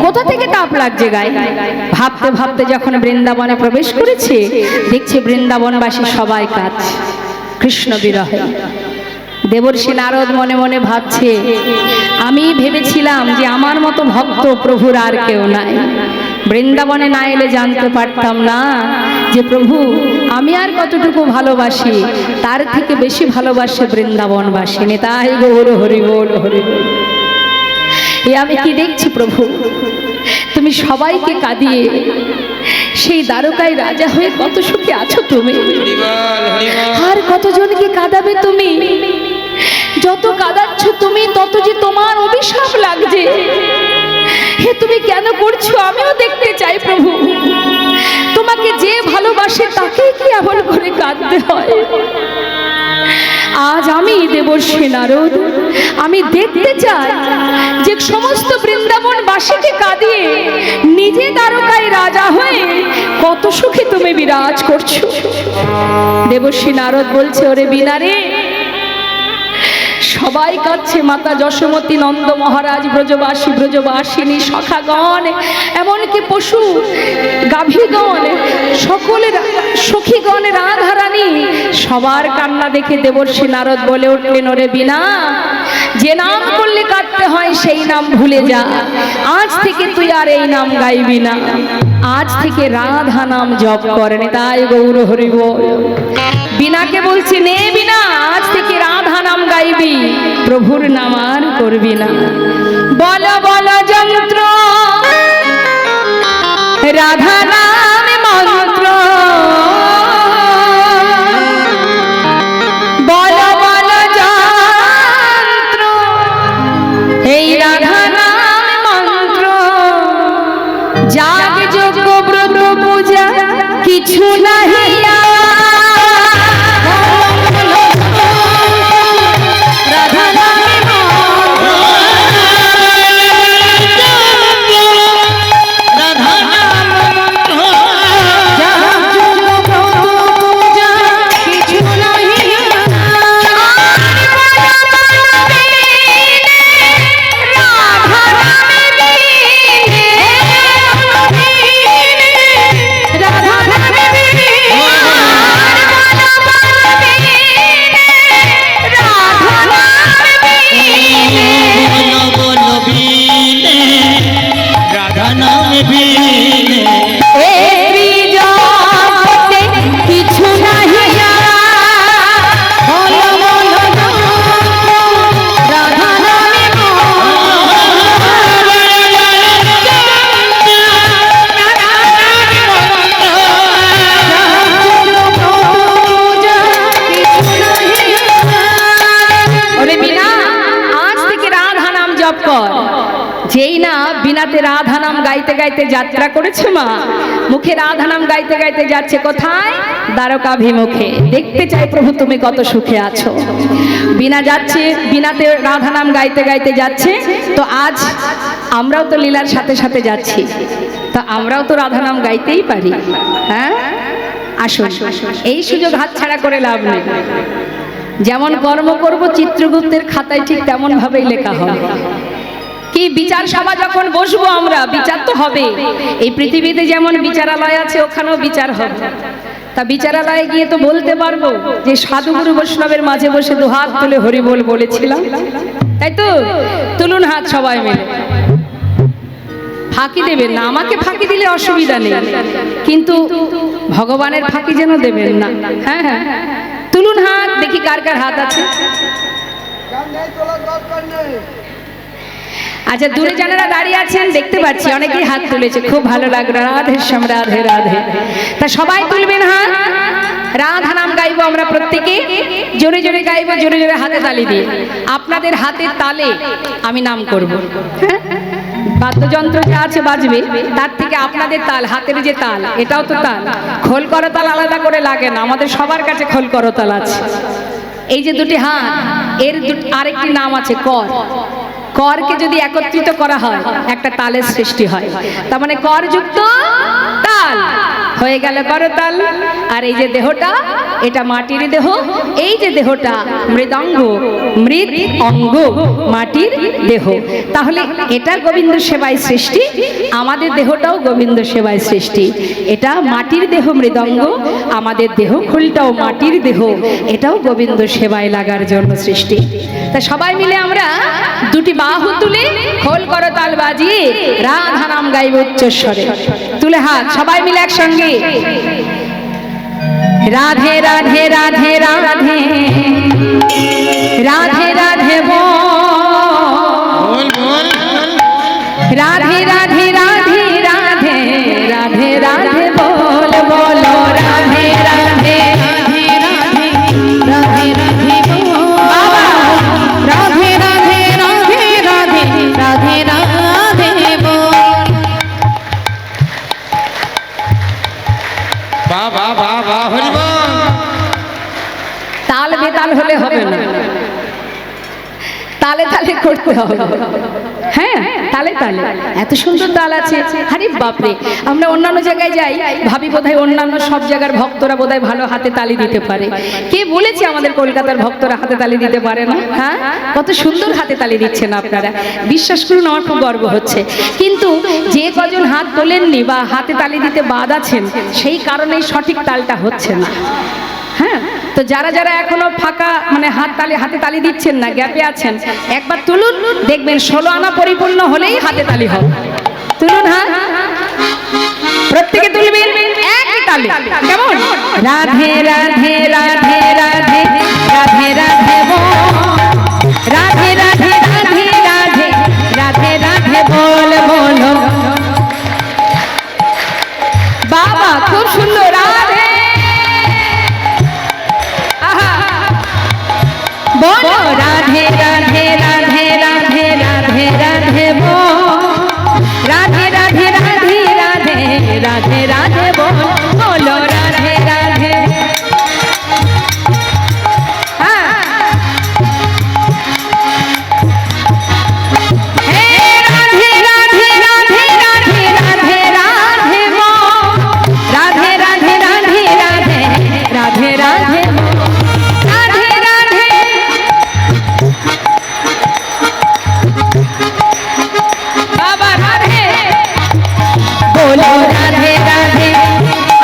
কোথা থেকে তাপ লাগছে গায়ে? ভাবতে ভাবতে যখন বৃন্দাবনে প্রবেশ করেছে দেখছে বৃন্দাবনবাসী সবাই কাঁদছে কৃষ্ণ বিরহে। দেবর্ষি নারদ মনে মনে ভাবছে আমি ভেবেছিলাম যে আমার মতো ভক্ত প্রভুর আর কেউ নাই। বৃন্দাবনে না এলে জানতে পারতাম না যে প্রভু আমি আর কতটুকু ভালোবাসি, তার থেকে বেশি ভালোবাসে বৃন্দাবনবাসী। নিতাই গৌর হরি বল হরি বল। এ আমি কি দেখছি প্রভু, তুমি সবাইকে কাঁদিয়ে সেই দ্বারকায় রাজা হয়ে কত সুখে আছো তুমি, আর কতজনকে কাঁদাবে তুমি। যত কাঁদাচ্ছ তুমি তত যে তোমার অভিশাপ লাগছে। হে তুমি কেন করছো? আমিও দেখতে চাই প্রভু, তোমাকে যে ভালোবাসে তাকে কি এমন করে কাঁদতে হয়। আজ আমি দেবর্ষি নারদ, আমি দেখতে চাই যে সমস্ত বৃন্দাবনবাসীকে কাঁদিয়ে নিজে দ্বারকায় রাজা হয়ে কত সুখে তুমি বিরাজ করছো। দেবর্ষী নারদ বলছে, ওরে বীণা রে, সবাই কাঁদছে, মাতা যশোমতী, নন্দ মহারাজ, ব্রজবাসী, ব্রজবাসিনী, সখাগণ, এমনকি পশু গাভীগণ, সকলে সখীগণ, রাধারানী, সবার কান্না দেখে দেবর্ষী নারদ বলে উঠলেন, ওরে বীণা, যে নাম করলে কাঁদতে হয় সেই নাম ভুলে যা, আজ থেকে তুই আর এই নাম গাইবি না, আজ থেকে রাধা নাম জপ করেন। তাই গৌর হরি বল। বীণাকে বলছি, নে বীণা, আজ থেকে রাধা নাম গাইবি, প্রভুর নাম আর করবি না। বল বল যন্ত্র রাধা নাম মন্ত্র, বল বল যন্ত্র এই রাধা নাম মন্ত্র, যাগ যজ্ঞ ব্রত পূজা কিছু নাহি যেই না বিনাতে রাধা নাম গাইতে গাইতে যাত্রা করেছে মা, মুখে রাধা নাম গাইতে গাইতে যাচ্ছে কোথায়? দ্বারকাভিমুখে। দেখতে চাই প্রভু তুমি কত সুখে আছো। বিনা যাচ্ছে, বিনাতে রাধা নাম গাইতে গাইতে যাচ্ছে। তো আজ আমরাও তো লীলার সাথে সাথে যাচ্ছি, তো আমরাও তো রাধা নাম গাইতেই পারি। হ্যাঁ, আসুন, এই সুযোগ হাতছাড়া করে লাভ নেই। যেমন কর্ম করব চিত্রগুপ্তের খাতায় ঠিক তেমন ভাবেই লেখা হবে। কি বিচার সভা যখন বসবো আমরা, বিচার তো হবে। এই পৃথিবীতে যেমন বিচারালয় আছে, ওখানেও বিচার হবে। তা বিচারালয়ে গিয়ে তো বলতে পারবো যে সাধুগুরু বৈষ্ণবের মাঝে বসে দুহাত তুলে হরি বল বলেছিলাম, তাই তো? তুলুন হাত সবাই মিলে। ফাঁকি দেবেন না, আমাকে ফাঁকি দিলে অসুবিধা নেই, কিন্তু ভগবানের ফাঁকি যেন দেবেন না। হ্যাঁ হ্যাঁ, তুলুন হাত, দেখি কার কার হাত আছে। আচ্ছা, দূরে যারা দাঁড়িয়ে আছেন দেখতে পাচ্ছি অনেকেই হাত তুলেছে, খুব ভালো লাগলো। রাধে শ্যাম, রাধে রাধে। তা সবাই তুলবেন হাত। রাধা নাম গাইবো আমরা প্রত্যেকে, জোরে জোরে গাইবো, জোরে জোরে হাতে তালি দিয়ে। আপনাদের হাতের তালে আমি নাম করব। হ্যাঁ, বাদ্যযন্ত্র যা আছে বাজবে, তার থেকে আপনাদের তাল, হাতের যে তাল, এটাও তো তাল। খোল করতাল আলাদা করে লাগে না, আমাদের সবার কাছে খোল করতাল আছে। এই যে দুটি হাত, এর আরেকটি নাম আছে কর। করকে যদি একত্রিত করা হয় একটা তালের সৃষ্টি হয়, তার মানে করযুক্ত তাল হয়ে গেল করতাল। আর এই যে দেহটা, এটা মাটির দেহ। এই যে দেহটা মৃদঙ্গ, মৃদ অঙ্গ, মাটির দেহ। তাহলে এটা গোবিন্দ সেবায় সৃষ্টি, আমাদের দেহটাও গোবিন্দ সেবায় সৃষ্টি। এটা মাটির দেহ মৃদঙ্গ, আমাদের দেহ খুলটাও মাটির দেহ, এটাও গোবিন্দ সেবায় লাগার জন্য সৃষ্টি। তা সবাই মিলে আমরা দুটি বাহু তুলে খোল করতাল বাজিয়ে রাধা নাম গাইব উচ্চস্বরে। তুলে হাত সবাই মিলে একসঙ্গে। রাধে রাধে রাধে রাধে রাধে রাধে বল, রাধে রাধে রাধে রাধে রাধে রাধে বল, বলো রাধে রাধে রাধে রাধে রাধে রাধে বল, রাধে রাধে রাধে রাধে রাধে রাধে বল। বাহ বাহ বাহ বাহ, হরি বল। তাল বেতাল হলে হবে না, তালে তালে করতে হবে। হ্যাঁ, তালে তালে এত সুন্দর তাল আছে। আরে বাপরে, আমরা অন্যান্য জায়গায় যাই, ভাবি বোধহয় অন্যান্য সব জায়গার ভক্তরা বোধহয় ভালো হাতে তালি দিতে পারে। কে বলেছে আমাদের কলকাতার ভক্তরা হাতে তালি দিতে পারে না? হ্যাঁ, কত সুন্দর হাতে তালি দিচ্ছেন আপনারা, বিশ্বাস করুন আমার খুব গর্ব হচ্ছে। কিন্তু যে কজন হাত তোলেননি বা হাতে তালি দিতে বাদ আছেন, সেই কারণেই সঠিক তালটা হচ্ছে না। হ্যাঁ, তো যারা যারা এখনো ফাঁকা মানে হাতে তালি দিচ্ছেন না, গ্যাপে আছেন, একবার তুলুন, দেখবেন 16 আনা পরিপূর্ণ হলেই হাতে তালি হবে। তুলুন, হ্যাঁ প্রত্যেকে তুলবেন একই তালে। কেমন? রাধে রাধে রাধে রাধে রাধে রাধে রাধে রাধে রাধে রাধে রাধে রাধে বল বলো। বাবা খুব সুন্দর। রাধে बोलो राधे राधे राधे राधे राधे राधे बो राधे राधे राधे राधे राधे राधे बोलो राधे राधे। हाँ हे राधे राधे राधे राधे राधे राधे बो राधे राधे राधे राधे राधे राधे बोलो राधे राधे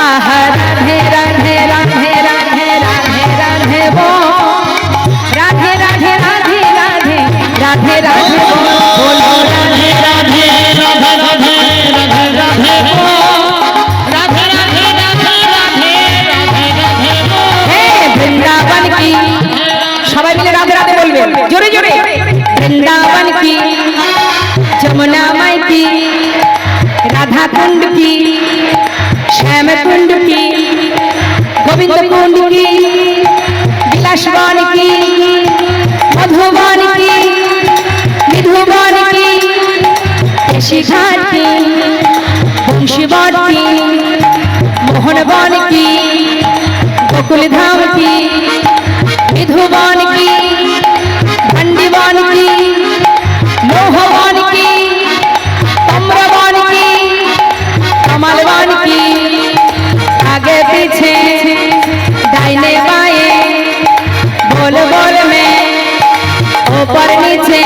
आहा राधे राधे राधे राधे राधे राधे बो राधे राधे राधे राधे राधे राधे बोलो राधे राधे राधे राधे राधे राधे बो राधे राधे राधे राधे राधे राधे बो। हे वृंदावन की सबाई मिले राधे राधे बोलबेन जोरे जोरे। वृंदावन की जमुना माई की राधा कुंड की श्याम कुंड की गोविंद कुंड की विलासवन की मधुबन की विधुबन की केशीघाट की बंशीवन की मोहनवन की गोकुल धाम की विधुबन की भंडीवन की मोहवन की ताम्रवन की कमलवन की आगे पीछे दाहिने बाएं बोल बोल में ऊपर नीचे